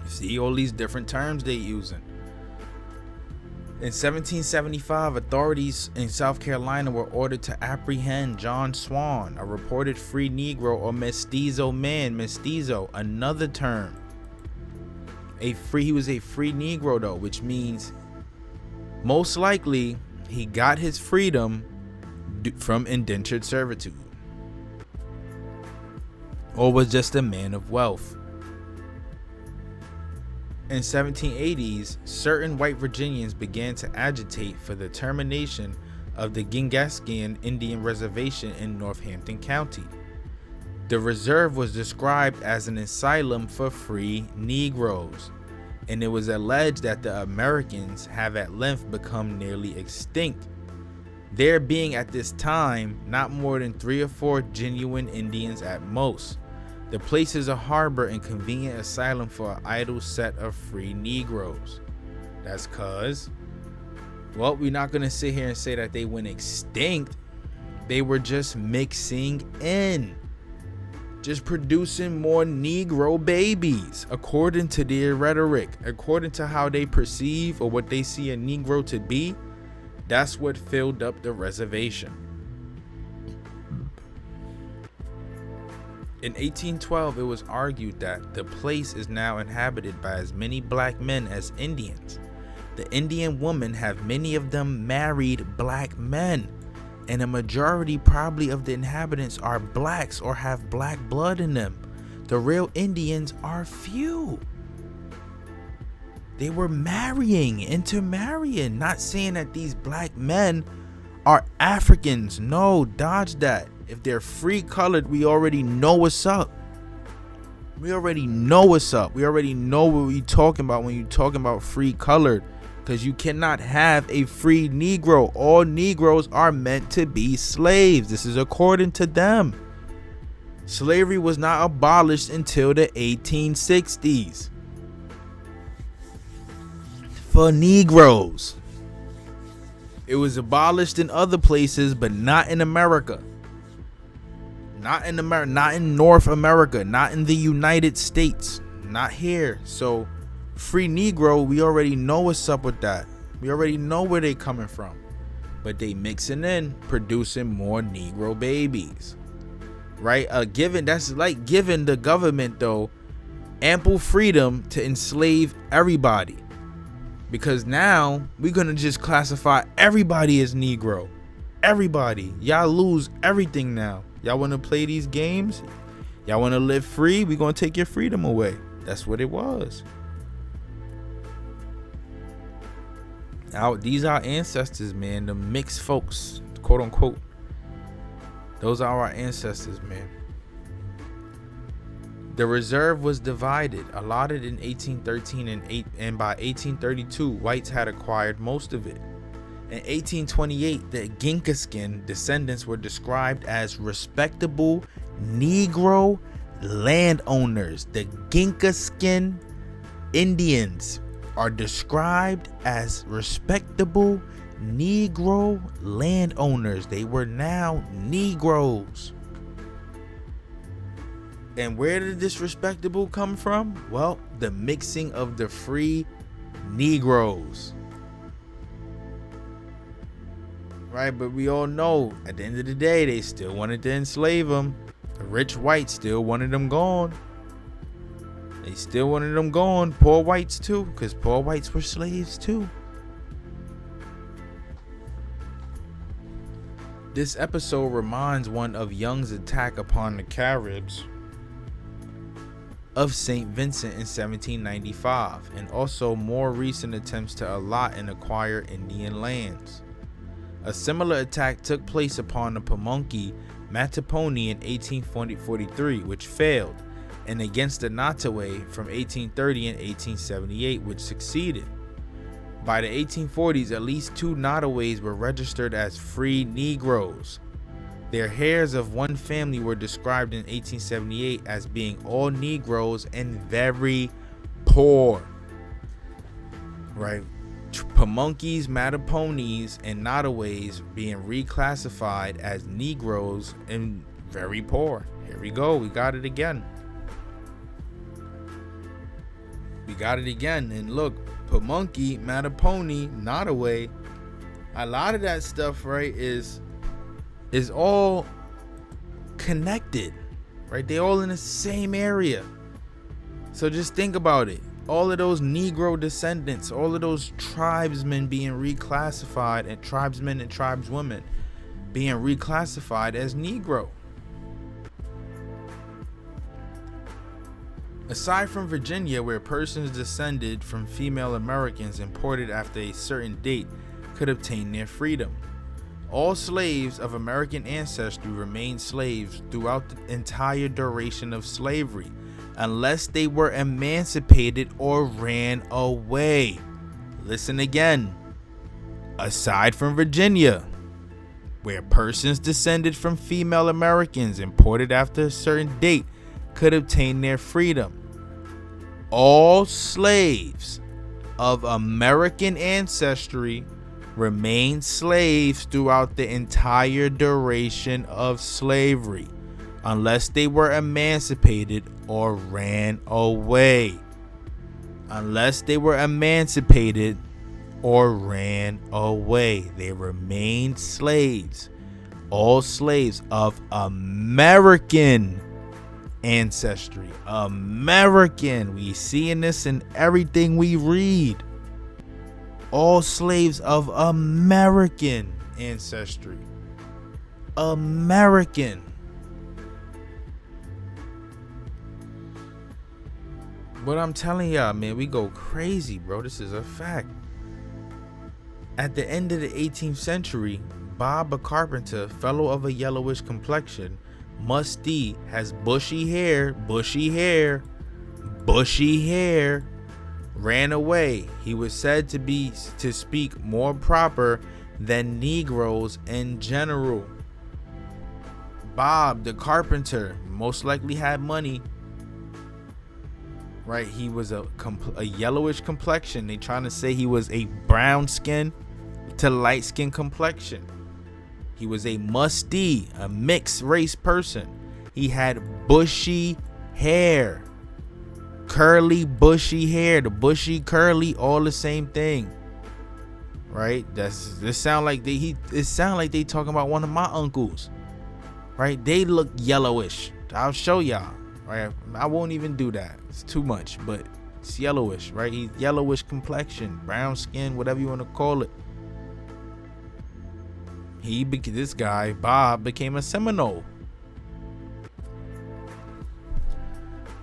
You see all these different terms they using. In 1775, authorities in South Carolina were ordered to apprehend John Swan, a reported free Negro or mestizo man. Mestizo, another term. He was a free Negro though, which means most likely he got his freedom from indentured servitude, or was just a man of wealth. In 1780s, certain white Virginians began to agitate for the termination of the Gingaskian Indian Reservation in Northampton County. The reserve was described as an asylum for free Negroes, and it was alleged that the Americans have at length become nearly extinct, there being at this time not more than 3 or 4 genuine Indians at most. The place is a harbor and convenient asylum for an idle set of free Negroes. That's cause, well, we're not gonna sit here and say that they went extinct. They were just mixing in, just producing more Negro babies, according to their rhetoric, according to how they perceive or what they see a Negro to be. That's what filled up the reservation. In 1812, it was argued that the place is now inhabited by as many black men as Indians. The Indian women have many of them married black men, and a majority probably of the inhabitants are blacks or have black blood in them. The real Indians are few. They were intermarrying, not saying that these black men are Africans. No, dodge that. If they're free colored, we already know what's up. We already know what's up. We already know what we're talking about when you're talking about free colored. because you cannot have a free Negro. All Negroes are meant to be slaves. This is according to them. Slavery was not abolished until the 1860s for Negroes. It was abolished in other places, but not in America. Not in North America, not in the United States, not here. So free Negro, we already know what's up with that. We already know where they coming from. But they mixing in, producing more Negro babies. Right? That's like giving the government though ample freedom to enslave everybody. Because now we're gonna just classify everybody as Negro. Everybody. Y'all lose everything now. Y'all wanna play these games? Y'all wanna live free? We're gonna take your freedom away. That's what it was. Now, these are our ancestors, man. The mixed folks, quote unquote. Those are our ancestors, man. The reserve was divided, allotted in 1813 and by 1832, whites had acquired most of it. In 1828, the Ginkaskin descendants were described as respectable Negro landowners. The Ginkaskin Indians are described as respectable Negro landowners. They were now Negroes. And where did this respectable come from? Well, the mixing of the free Negroes. Right, but we all know at the end of the day, they still wanted to enslave them. The rich whites still wanted them gone. They still wanted them gone. Poor whites too, because poor whites were slaves too. This episode reminds one of Young's attack upon the Caribs of St. Vincent in 1795, and also more recent attempts to allot and acquire Indian lands. A similar attack took place upon the Pamunkey Mattapony in 1843, which failed, and against the Nottoway from 1830 and 1878, which succeeded. By the 1840s, at least 2 Nottoways were registered as free Negroes. Their heirs of one family were described in 1878 as being all Negroes and very poor. Right? Pamunkeys, Mattaponeys, and Nottoways being reclassified as Negroes and very poor. Here we go. We got it again. We got it again. And look, Pamunkey, Mattapony, Nottoway, a lot of that stuff, right, is all connected, right? They all in the same area. So just think about it. All of those Negro descendants, all of those tribesmen being reclassified, and tribesmen and tribeswomen being reclassified as Negro. Aside from Virginia, where persons descended from female Americans imported after a certain date could obtain their freedom, all slaves of American ancestry remained slaves throughout the entire duration of slavery, unless they were emancipated or ran away. Listen again. Aside from Virginia, where persons descended from female Americans imported after a certain date could obtain their freedom, all slaves of American ancestry remained slaves throughout the entire duration of slavery, unless they were emancipated or ran away. Unless they were emancipated or ran away, they remained slaves. All slaves of American ancestry. American. We seeing this in everything we read. All slaves of American ancestry. American. But I'm telling y'all, man, we go crazy, bro. This is a fact. At the end of the 18th century, Bob a carpenter, fellow of a yellowish complexion, musty, has bushy hair, ran away. He was said to speak more proper than Negroes in general. Bob the carpenter most likely had money, right? He was a yellowish complexion. They trying to say he was a brown skin to light skin complexion. He was a musty, a mixed race person. He had bushy hair, curly bushy hair, the bushy curly, all the same thing, right? It sound like they talking about one of my uncles, right? They look yellowish. I'll show y'all, right? I won't even do that. It's too much, but it's yellowish, right? He's yellowish complexion, brown skin, whatever you want to call it. This guy, Bob, became a Seminole.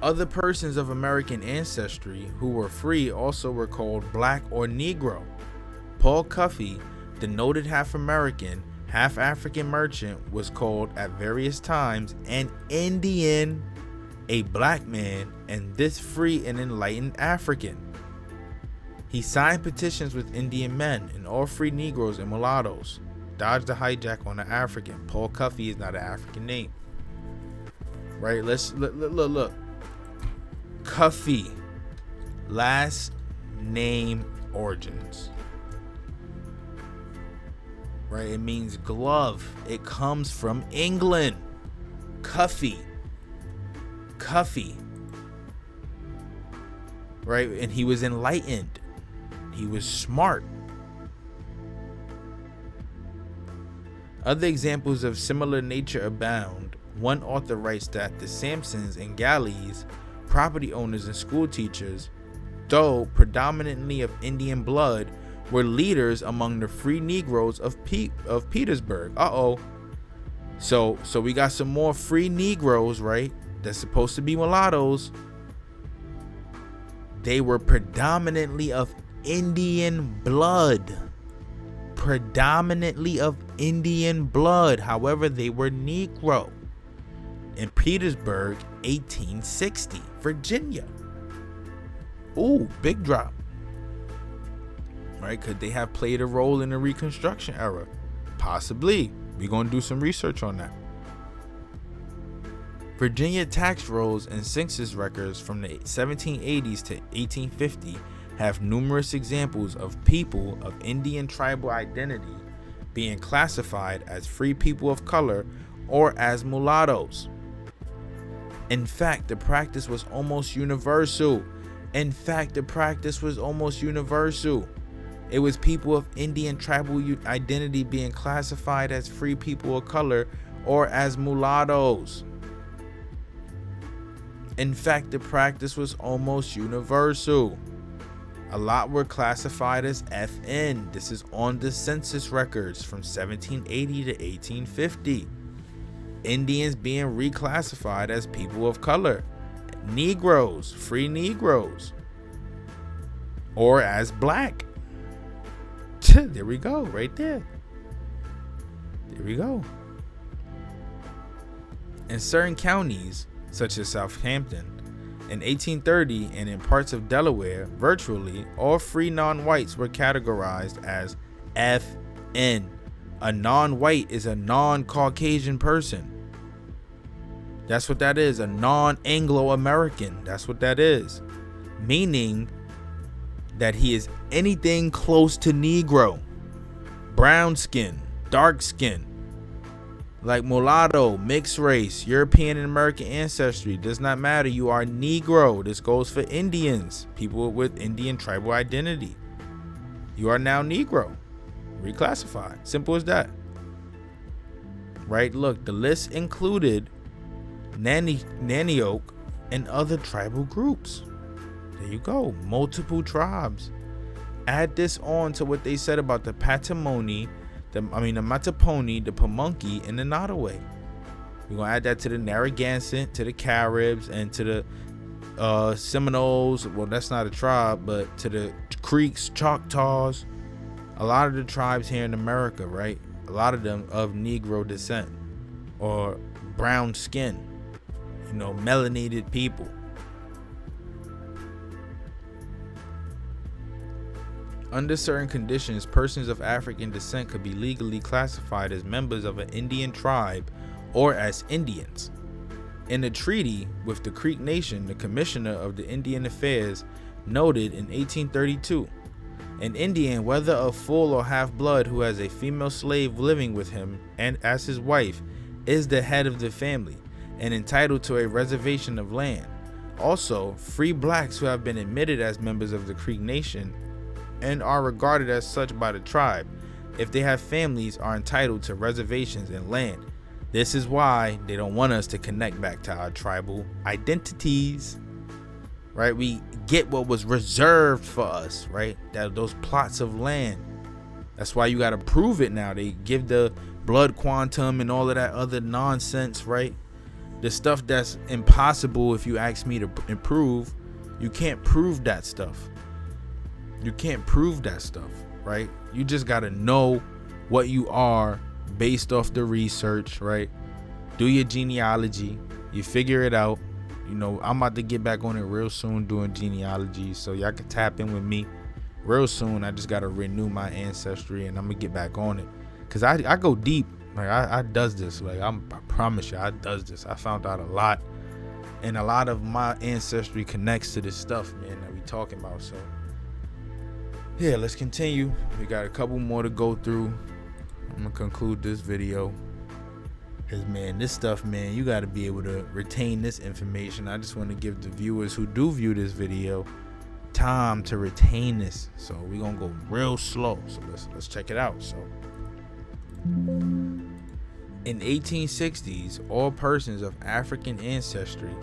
Other persons of American ancestry who were free also were called black or Negro. Paul Cuffey, the noted half American, half African merchant, was called at various times an Indian, a black man, and this free and enlightened African. He signed petitions with Indian men and all free Negroes and mulattoes. Dodged the hijack on the African. Paul Cuffey is not an African name, right? Let's look. Cuffey, last name origins, right? It means glove. It comes from England. Cuffey, right? And he was enlightened. He was smart. Other examples of similar nature abound. One author writes that the Sampsons and Galleys, property owners and school teachers, though predominantly of Indian blood, were leaders among the free Negroes of Petersburg. So we got some more free Negroes, right? That's supposed to be mulattoes. They were predominantly of Indian blood. However, they were Negro. In Petersburg, 1860, Virginia. Ooh, big drop. Right? Could they have played a role in the Reconstruction era? Possibly. We're going to do some research on that. Virginia tax rolls and census records from the 1780s to 1850 have numerous examples of people of Indian tribal identity being classified as free people of color or as mulattoes. In fact, the practice was almost universal. It was people of Indian tribal identity being classified as free people of color or as mulattoes. In fact, the practice was almost universal. A lot were classified as FN. This is on the census records from 1780 to 1850. Indians being reclassified as people of color, Negroes, free Negroes, or as black. There we go, right there. There we go. In certain counties, such as Southampton, in 1830 and in parts of Delaware, virtually all free non-whites were categorized as FN. A non-white is a non-Caucasian person. That's what that is, a non-Anglo-American. That's what that is. Meaning that he is anything close to Negro, brown skin, dark skin, like mulatto, mixed race, European and American ancestry. Does not matter. You are Negro. This goes for Indians, people with Indian tribal identity. You are now Negro, reclassified. Simple as that. Right? Look, the list included Nanoke and other tribal groups. There you go. Multiple tribes. Add this on to what they said about the Patamoni, the Mataponi, the Pamunkey, and the Nottoway. We're going to add that to the Narragansett, to the Caribs, and to the Seminoles. Well, that's not a tribe, but to the Creeks, Choctaws. A lot of the tribes here in America, right? A lot of them of Negro descent or brown skin, melanated people. Under certain conditions, persons of African descent could be legally classified as members of an Indian tribe or as Indians. In a treaty with the Creek Nation, the Commissioner of the Indian Affairs noted in 1832, an Indian, whether of full or half blood, who has a female slave living with him and as his wife, is the head of the family and entitled to a reservation of land. Also, free blacks who have been admitted as members of the Creek Nation and are regarded as such by the tribe, if they have families, are entitled to reservations and land. This is why they don't want us to connect back to our tribal identities, right? We get what was reserved for us, right? Those plots of land. That's why you got to prove it now. They give the blood quantum and all of that other nonsense, right? The stuff that's impossible if you ask me to improve. You can't prove that stuff. You can't prove that stuff, right? You just got to know what you are based off the research, right? Do your genealogy. You figure it out. You know, I'm about to get back on it real soon doing genealogy, so y'all can tap in with me real soon. I just got to renew my ancestry, and I'm going to get back on it. Because I go deep. Like, I does this. Like, I promise you, I does this. I found out a lot. And a lot of my ancestry connects to this stuff, man, that we talking about. So yeah, let's continue. We got a couple more to go through. I'm gonna conclude this video, because man, this stuff, man, you got to be able to retain this information. I just want to give the viewers who do view this video time to retain this, so we're gonna go real slow. So let's check it out. So in 1860s, all persons of African ancestry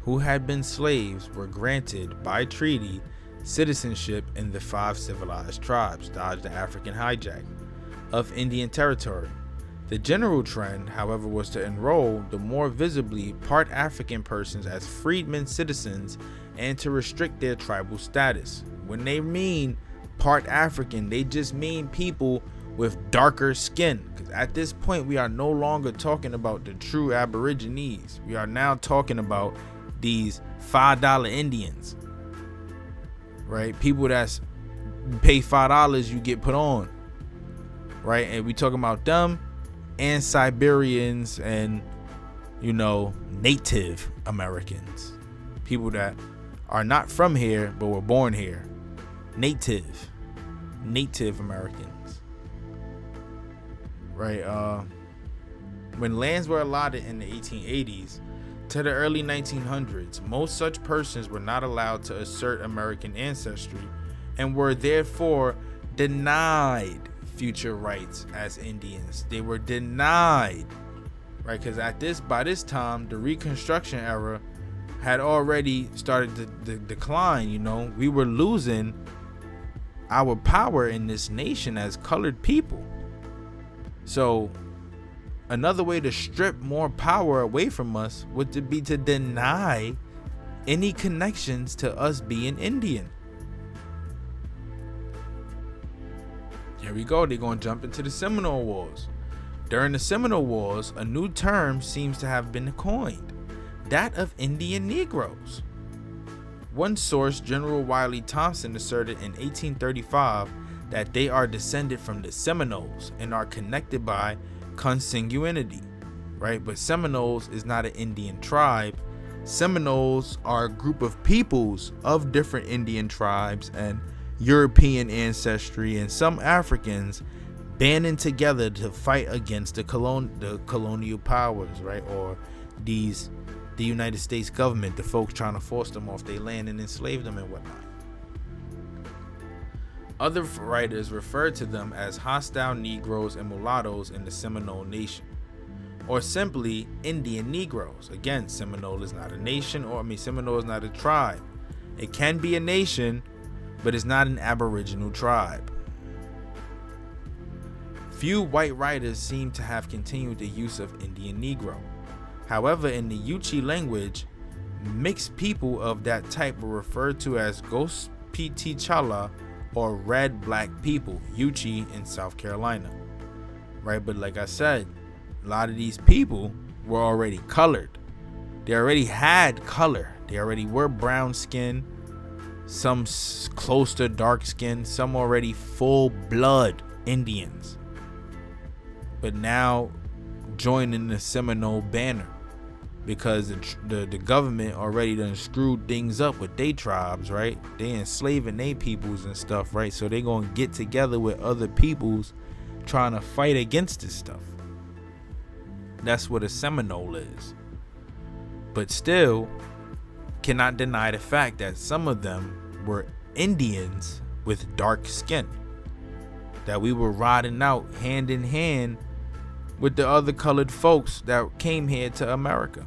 who had been slaves were granted by treaty citizenship in the 5 civilized tribes, dodge the African hijack, of Indian territory. The general trend, however, was to enroll the more visibly part African persons as freedmen citizens and to restrict their tribal status. When they mean part African, they just mean people with darker skin, because at this point we are no longer talking about the true Aborigines. We are now talking about these $5 Indians, right? People that's pay $5, you get put on, right? And we talking about them and Siberians and, you know, Native Americans, people that are not from here but were born here. Native Americans, right? When lands were allotted in the 1880s to the early 1900s, most such persons were not allowed to assert American ancestry and were therefore denied future rights as Indians. They were denied, right? Because by this time, the Reconstruction era had already started to decline. You know, we were losing our power in this nation as colored people. So another way to strip more power away from us would be to deny any connections to us being Indian. Here we go. They're going to jump into the Seminole Wars. During the Seminole Wars, a new term seems to have been coined, that of Indian Negroes. One source, General Wiley Thompson, asserted in 1835 that they are descended from the Seminoles and are connected by consanguinity, right? But Seminoles is not an Indian tribe. Seminoles are a group of peoples of different Indian tribes and European ancestry and some Africans banding together to fight against the colonial powers, right? Or the United States government, the folks trying to force them off their land and enslave them and whatnot. Other writers refer to them as hostile Negroes and mulattoes in the Seminole Nation, or simply Indian Negroes. Again, Seminole is not a nation, Seminole is not a tribe. It can be a nation, but it's not an Aboriginal tribe. Few white writers seem to have continued the use of Indian Negro. However, in the Yuchi language, mixed people of that type were referred to as Ghost Pitichala, or red black people, Yuchi in South Carolina, right? But like I said, a lot of these people were already colored. They already had color. They already were brown skin. some close to dark skin, some already full blood Indians, but now joining the Seminole banner because the government already done screwed things up with they tribes, right? They enslaving they peoples and stuff, right? So they gonna get together with other peoples trying to fight against this stuff. That's what a Seminole is. But still cannot deny the fact that some of them were Indians with dark skin that we were riding out hand in hand with the other colored folks that came here to America.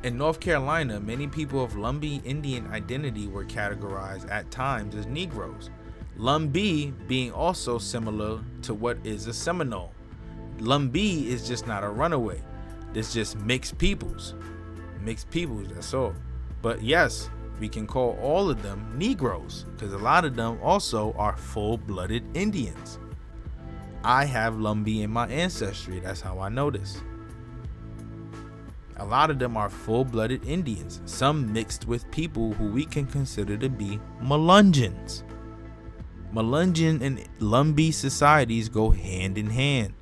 In North Carolina, many people of Lumbee Indian identity were categorized at times as Negroes. Lumbee being also similar to what is a Seminole. Lumbee is just not a runaway. It's just mixed peoples. Mixed peoples, that's all. But yes, we can call all of them Negroes because a lot of them also are full-blooded Indians. I have Lumbee in my ancestry. That's how I know this. A lot of them are full-blooded Indians, some mixed with people who we can consider to be Melungeons. Melungeon and Lumbee societies go hand in hand.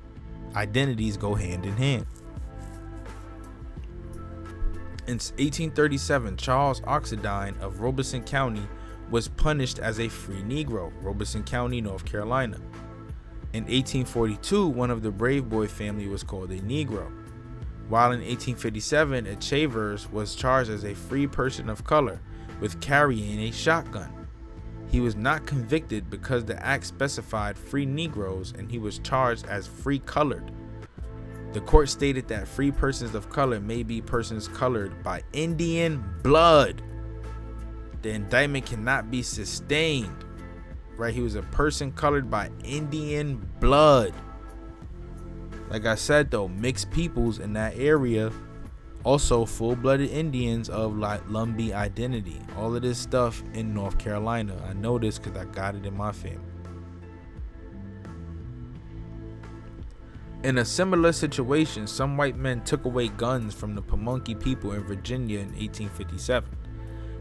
Identities go hand in hand. In 1837, Charles Oxendine of Robeson County was punished as a free Negro, Robeson County, North Carolina. In 1842, one of the Brave Boy family was called a Negro. While in 1857, a Chavers was charged as a free person of color with carrying a shotgun. He was not convicted because the act specified free Negroes and he was charged as free colored. The court stated that free persons of color may be persons colored by Indian blood. The indictment cannot be sustained, right? He was a person colored by Indian blood. Like I said though, mixed peoples in that area, also full-blooded Indians of like Lumbee identity. All of this stuff in North Carolina. I know this because I got it in my family. In a similar situation, some white men took away guns from the Pamunkey people in Virginia in 1857.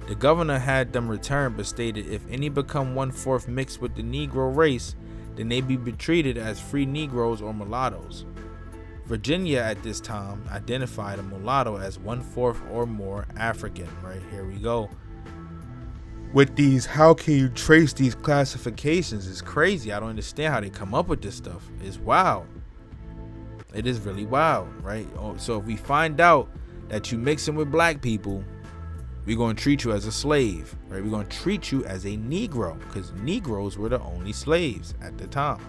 The governor had them returned but stated if any become 1/4 mixed with the Negro race, then they be treated as free Negroes or mulattoes. Virginia at this time identified a mulatto as 1/4 or more African. Right, here we go. With these, how can you trace these classifications? It's crazy. I don't understand how they come up with this stuff. It's wild. It is really wild, right? So if we find out that you mixing with black people, we're going to treat you as a slave, right? We're going to treat you as a Negro because Negroes were the only slaves at the time.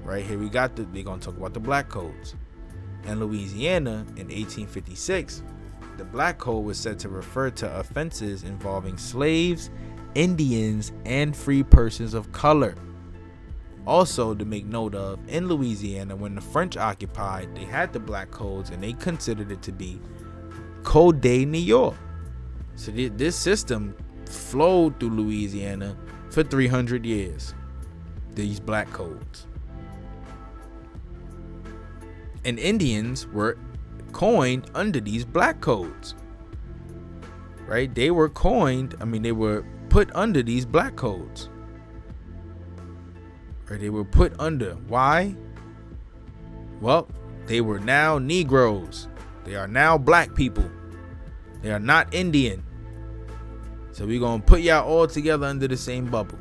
Right here we got they're going to talk about the black codes. In Louisiana in 1856, the black code was said to refer to offenses involving slaves, Indians, and free persons of color. Also to make note of, in Louisiana, when the French occupied, they had the black codes and they considered it to be Code de New York. So this system flowed through Louisiana for 300 years, these black codes. And Indians were coined under these black codes, right? They were coined, they were put under these black codes. Right? They were put under. Why? Well, they were now Negroes. They are now black people. They are not Indian. So we're going to put y'all all together under the same bubble.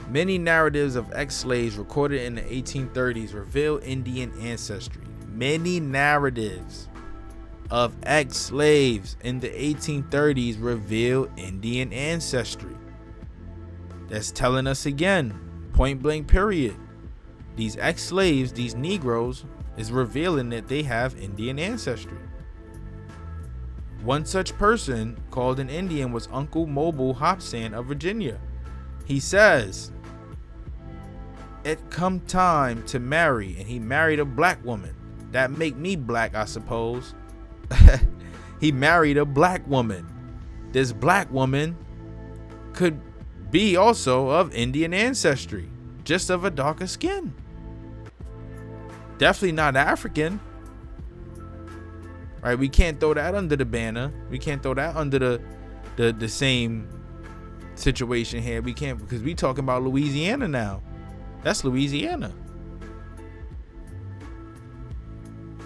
Many narratives of ex-slaves recorded in the 1830s reveal Indian ancestry. Many narratives of ex-slaves in the 1830s reveal Indian ancestry. That's telling us again, point blank period. These ex-slaves, these Negroes, is revealing that they have Indian ancestry. One such person called an Indian was Uncle Mobile Hobson of Virginia. He says, it come time to marry, and he married a black woman. That make me black, I suppose. He married a black woman. This black woman could be also of Indian ancestry, just of a darker skin. Definitely not African. right? We can't throw that under the banner. We can't throw that under the same situation here. We can't, because we talking about Louisiana now. That's Louisiana.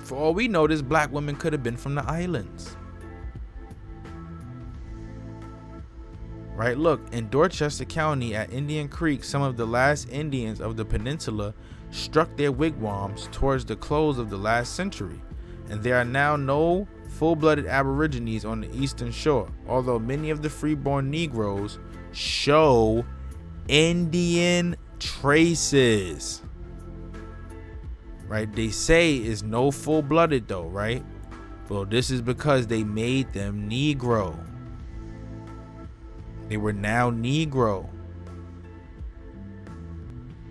For all we know, this black woman could have been from the islands. Right, look, in Dorchester County at Indian Creek, some of the last Indians of the peninsula struck their wigwams towards the close of the last century, and there are now no full-blooded Aborigines on the eastern shore, although many of the freeborn Negroes show Indian traces. Right, they say is no full-blooded though, right? Well, this is because they made them Negro. They were now Negro,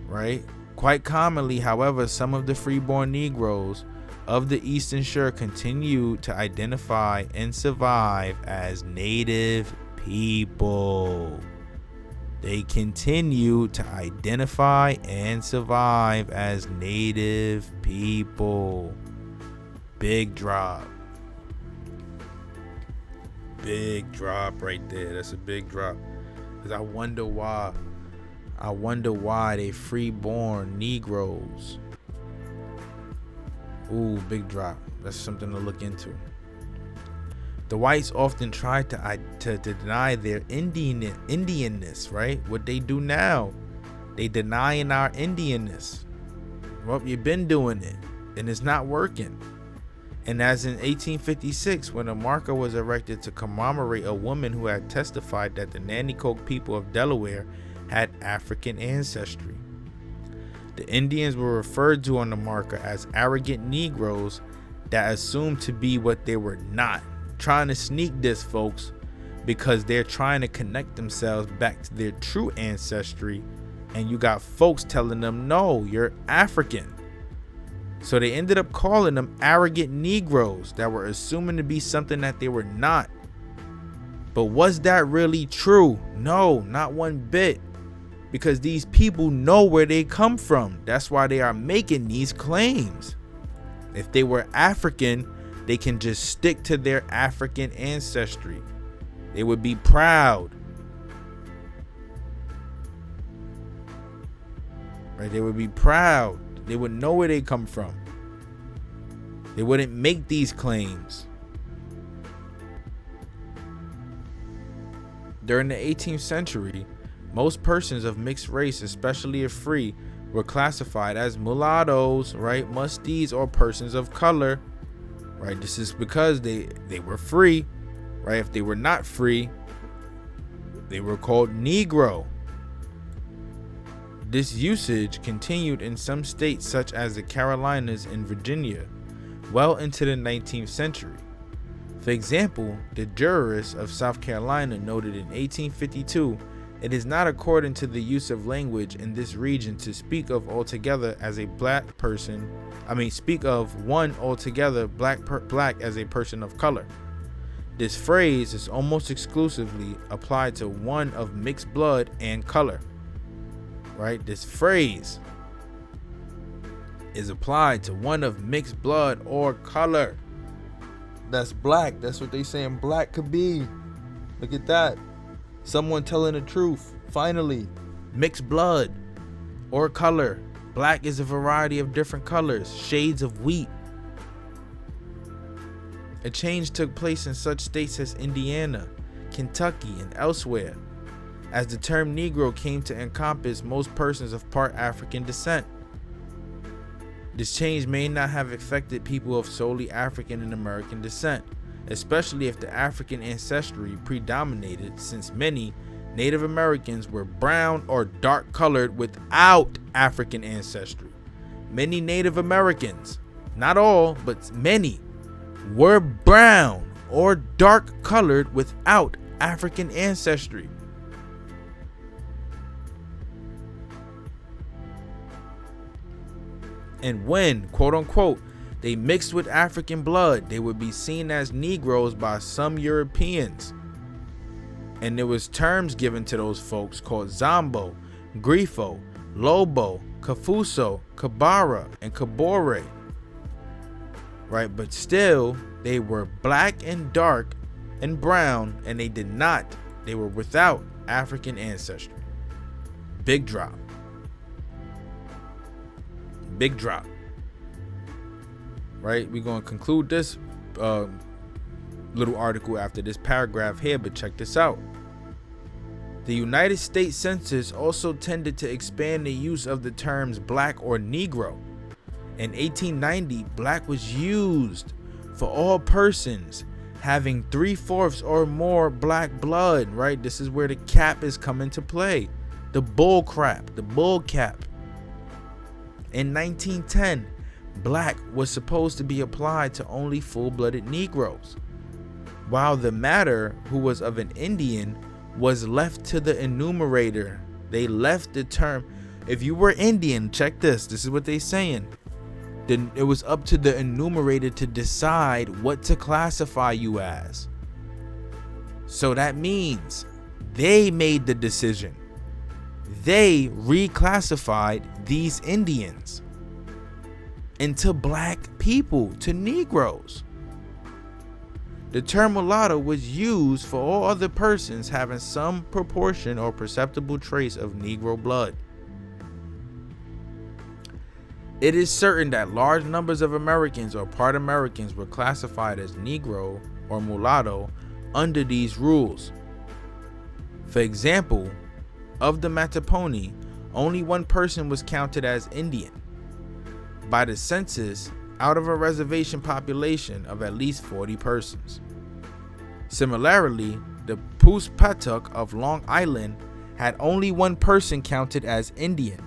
right? Quite commonly, however, some of the freeborn Negroes of the Eastern Shore continue to identify and survive as Native people. They continue to identify and survive as Native people. Big drop. Big drop right there. That's a big drop. Because I wonder why they freeborn Negroes. Ooh, big drop. That's something to look into. The whites often try to deny their Indianness, right? What they do now, they denying our Indianness. Well, you've been doing it, and it's not working. And as in 1856, when a marker was erected to commemorate a woman who had testified that the Nanticoke people of Delaware had African ancestry. The Indians were referred to on the marker as arrogant Negroes that assumed to be what they were not. Trying to sneak this, folks, because they're trying to connect themselves back to their true ancestry, and you got folks telling them, no, you're African. So they ended up calling them arrogant Negroes that were assuming to be something that they were not. But was that really true? No, not one bit. Because these people know where they come from. That's why they are making these claims. If they were African, they can just stick to their African ancestry. They would be proud. Right? They would be proud. They would know where they come from. They wouldn't make these claims. During the 18th century, most persons of mixed race, especially if free, were classified as mulattoes, right? Musties, or persons of color, right? This is because they were free, right? If they were not free, they were called Negro. This usage continued in some states such as the Carolinas and Virginia well into the 19th century. For example, the jurists of South Carolina noted in 1852, it is not according to the use of language in this region to speak of altogether as a black person. Speak of one altogether black as a person of color. This phrase is almost exclusively applied to one of mixed blood and color. Right? This phrase is applied to one of mixed blood or color. That's black. That's what they saying black could be. Look at that. Someone telling the truth. Finally, mixed blood or color. Black is a variety of different colors, shades of wheat. A change took place in such states as Indiana, Kentucky, and elsewhere, as the term Negro came to encompass most persons of part African descent. This change may not have affected people of solely African and American descent, especially if the African ancestry predominated, since many Native Americans were brown or dark colored without African ancestry. Many Native Americans, not all, but many, were brown or dark colored without African ancestry. And when, quote unquote, they mixed with African blood, they would be seen as Negroes by some Europeans. And there was terms given to those folks called Zombo, Grifo, Lobo, Kafuso, Kabara, and Kabore. Right, but still, They were black and dark and brown, and they were without African ancestry. Big drop. Big drop. Right? We're going to conclude this little article after this paragraph here, but check this out. The United States Census also tended to expand the use of the terms black or Negro. In 1890, black was used for all persons having 3/4 or more black blood, right? This is where the cap is coming to play. The bull crap, the bull cap. In 1910, black was supposed to be applied to only full-blooded Negroes, while the matter who was of an Indian was left to the enumerator. They left the term. If you were Indian, check this. This is what they're saying. Then it was up to the enumerator to decide what to classify you as. So that means they made the decision. They reclassified these Indians into black people, to Negroes. The term mulatto was used for all other persons having some proportion or perceptible trace of Negro blood. It is certain that large numbers of Americans or part Americans were classified as Negro or mulatto under these rules. For example, of the Mattaponi, only one person was counted as Indian by the census out of a reservation population of at least 40 persons. Similarly, the Puspatuk of Long Island had only one person counted as Indian,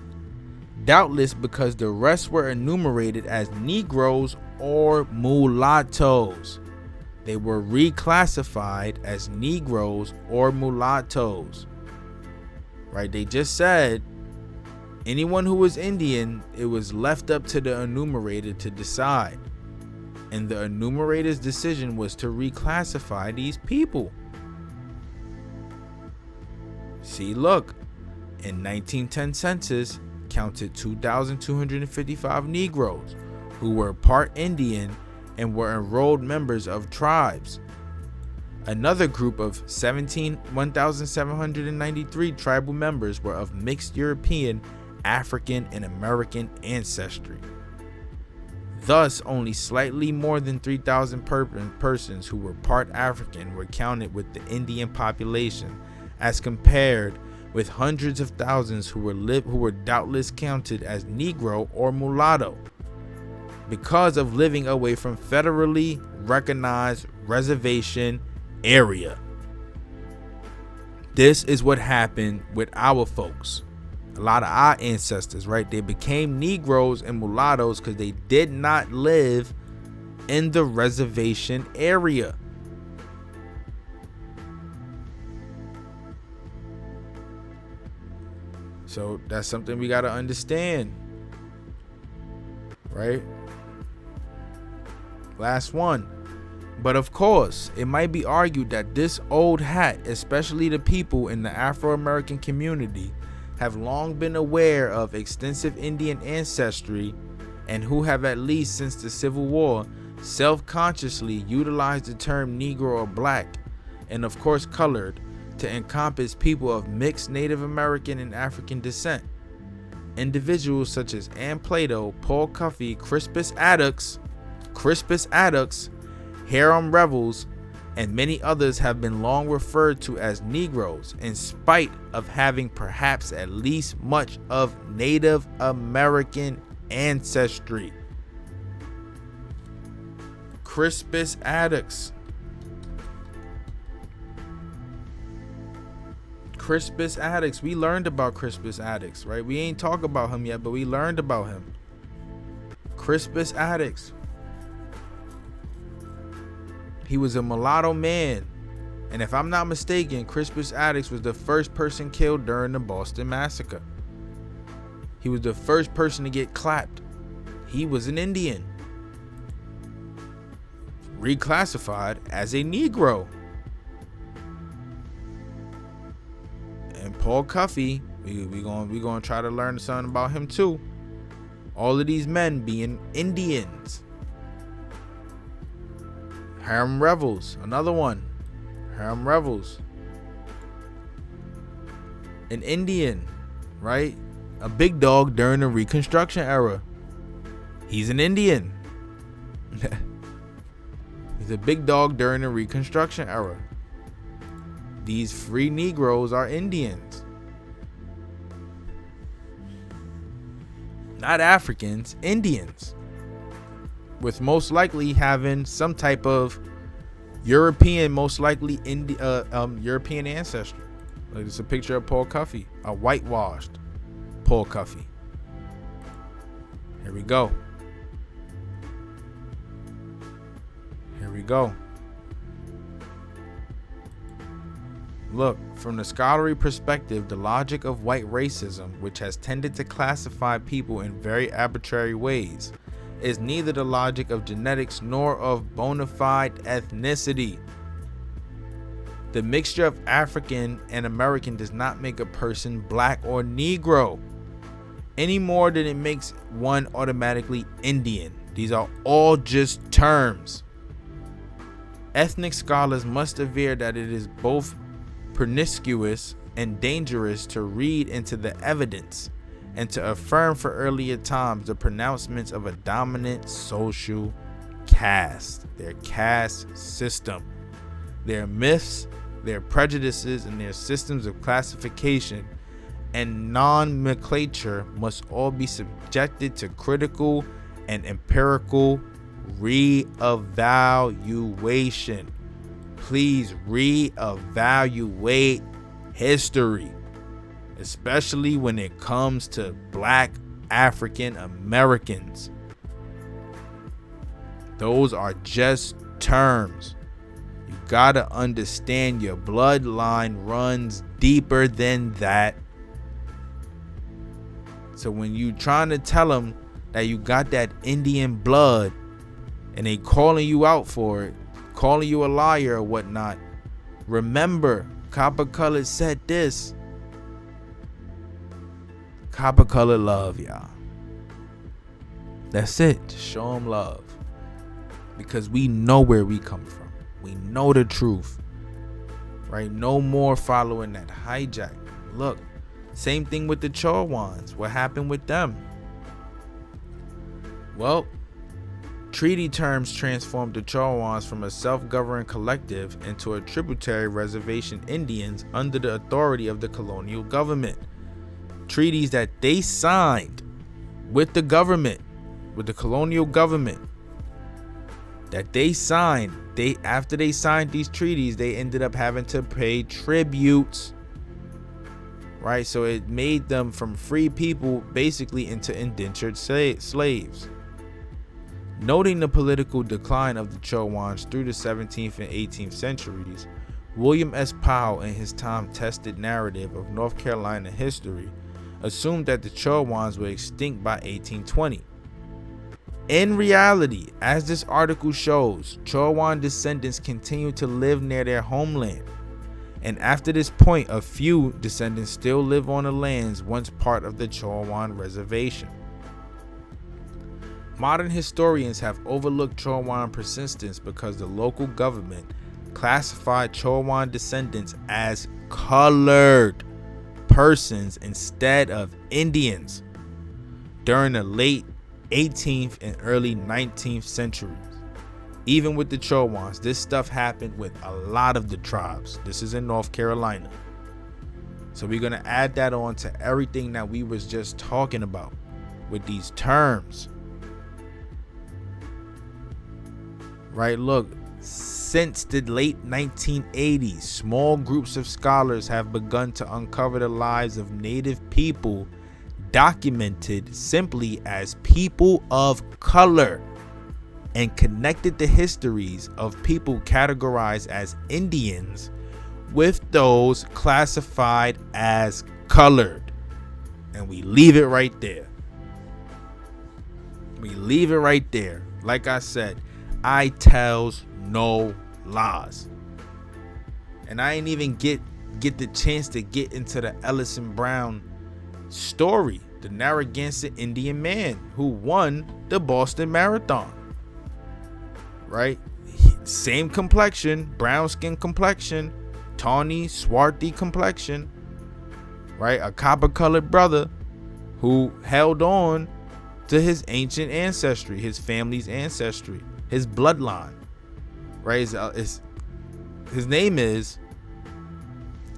doubtless because the rest were enumerated as Negroes or mulattoes. They were reclassified as Negroes or mulattoes. Right? They just said anyone who was Indian, it was left up to the enumerator to decide. And the enumerator's decision was to reclassify these people. See, look, in 1910 census counted 2,255 Negroes who were part Indian and were enrolled members of tribes. Another group of 1,793 tribal members were of mixed European, African, and American ancestry. Thus, only slightly more than 3,000 persons who were part African were counted with the Indian population, as compared with hundreds of thousands who were doubtless counted as Negro or mulatto because of living away from federally recognized reservation area. This is what happened with our folks. A lot of our ancestors, right? They became Negroes and mulattoes because they did not live in the reservation area. So that's something we got to understand, right? Last one. But of course, it might be argued that this old hat, especially the people in the Afro-American community, have long been aware of extensive Indian ancestry and who have, at least since the Civil War, self-consciously utilized the term Negro or black, and of course colored, to encompass people of mixed Native American and African descent. Individuals such as Ann Plato, Paul Cuffey, Crispus Attucks, Hiram Revels, and many others have been long referred to as Negroes, in spite of having perhaps at least much of Native American ancestry. Crispus Attucks. We learned about Crispus Attucks, right? We ain't talk about him yet, but we learned about him. Crispus Attucks. He was a mulatto man, and if I'm not mistaken, Crispus Attucks was the first person killed during the Boston Massacre. He was the first person to get clapped. He was an Indian, reclassified as a Negro. And Paul Cuffey, we gonna try to learn something about him too. All of these men being Indians. Harem Revels, another one. Harem Revels. An Indian, right? A big dog during the Reconstruction era. He's an Indian. He's a big dog during the Reconstruction era. These free Negroes are Indians. Not Africans, Indians. With most likely having some type of European, most likely European ancestry. Like, it's a picture of Paul Cuffey, a whitewashed Paul Cuffey. Here we go. Here we go. Look, from the scholarly perspective, the logic of white racism, which has tended to classify people in very arbitrary ways, is neither the logic of genetics nor of bona fide ethnicity. The mixture of African and American does not make a person black or Negro, any more than it makes one automatically Indian. These are all just terms. Ethnic scholars must aver that it is both pernicious and dangerous to read into the evidence and to affirm for earlier times the pronouncements of a dominant social caste, their caste system, their myths, their prejudices, and their systems of classification and nomenclature must all be subjected to critical and empirical reevaluation. Please reevaluate history, especially when it comes to black African Americans. Those are just terms. You gotta understand your bloodline runs deeper than that. So when you trying to tell them that you got that Indian blood and they calling you out for it, calling you a liar or whatnot, remember, Copper Colored said this. Copper Colored love, y'all. That's it. Just show them love. Because we know where we come from. We know the truth. Right? No more following that hijack. Look, same thing with the Chowans. What happened with them? Well, treaty terms transformed the Chowans from a self-governing collective into a tributary reservation Indians under the authority of the colonial government. Treaties that they signed with the government, with the colonial government, that they signed. After they signed these treaties, they ended up having to pay tributes. Right? So it made them from free people basically into indentured slaves. Noting the political decline of the Chowans through the 17th and 18th centuries, William S. Powell, in his time-tested narrative of North Carolina history, assumed that the Chowans were extinct by 1820. In reality, as this article shows, Chowan descendants continue to live near their homeland, and after this point, a few descendants still live on the lands once part of the Chowan reservation. Modern historians have overlooked Chowan persistence because the local government classified Chowan descendants as colored persons instead of Indians during the late 18th and early 19th centuries. Even with the Chowans, this stuff happened with a lot of the tribes. This is in North Carolina. So we're going to add that on to everything that we was just talking about with these terms. Right, look, since the late 1980s, small groups of scholars have begun to uncover the lives of Native people documented simply as people of color and connected the histories of people categorized as Indians with those classified as colored. And we leave it right there. We leave it right there. Like I said, I tells no lies. And I ain't even get the chance to get into the Ellison Brown story, the Narragansett Indian man who won the Boston Marathon. Right? same complexion, brown skin complexion, tawny, swarthy complexion, right? A copper colored brother who held on to his ancient ancestry, his family's ancestry, his bloodline, right? His name is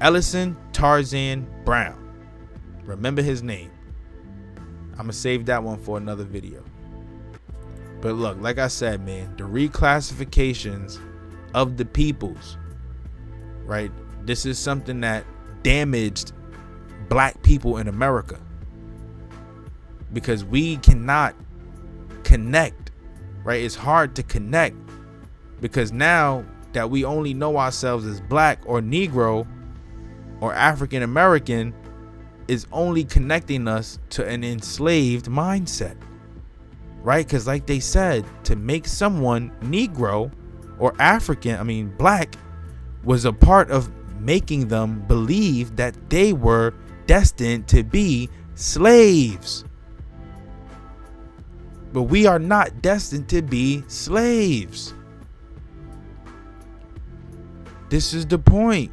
Ellison Tarzan Brown. Remember his name. I'm gonna save that one for another video. But look, like I said, man, the reclassifications of the peoples, right? This is something that damaged black people in America, because we cannot connect, right? It's hard to connect because now that we only know ourselves as black or Negro or African American is only connecting us to an enslaved mindset, right? Because like they said, to make someone Negro or black was a part of making them believe that they were destined to be slaves. But we are not destined to be slaves. This is the point.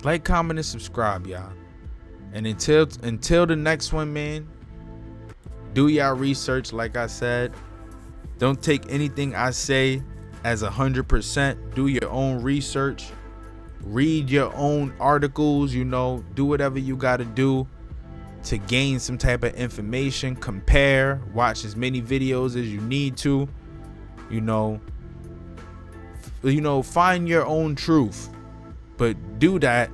Like, comment, and subscribe, y'all. And until the next one, man, do y'all research. Like I said, don't take anything I say as 100%. Do your own research. Read your own articles, do whatever you got to do to gain some type of information. Compare, watch as many videos as you need to, find your own truth, but do that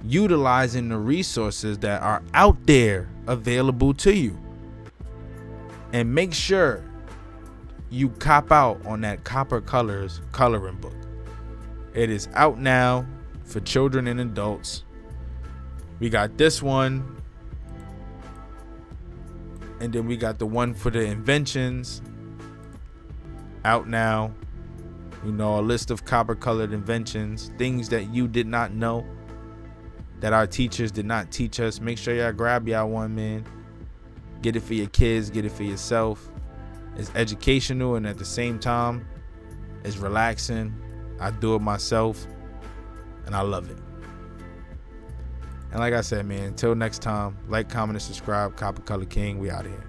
utilizing the resources that are out there available to you. And make sure you cop out on that Copper Colors coloring book. It is out now for children and adults. We got this one, and then we got the one for the inventions out now. A list of copper colored inventions, things that you did not know, that our teachers did not teach us. Make sure y'all grab y'all one, man. Get it for your kids, get it for yourself. It's educational, and at the same time, it's relaxing. I do it myself, and I love it. And like I said, man, until next time, like, comment, and subscribe. Copper Color King, we out of here.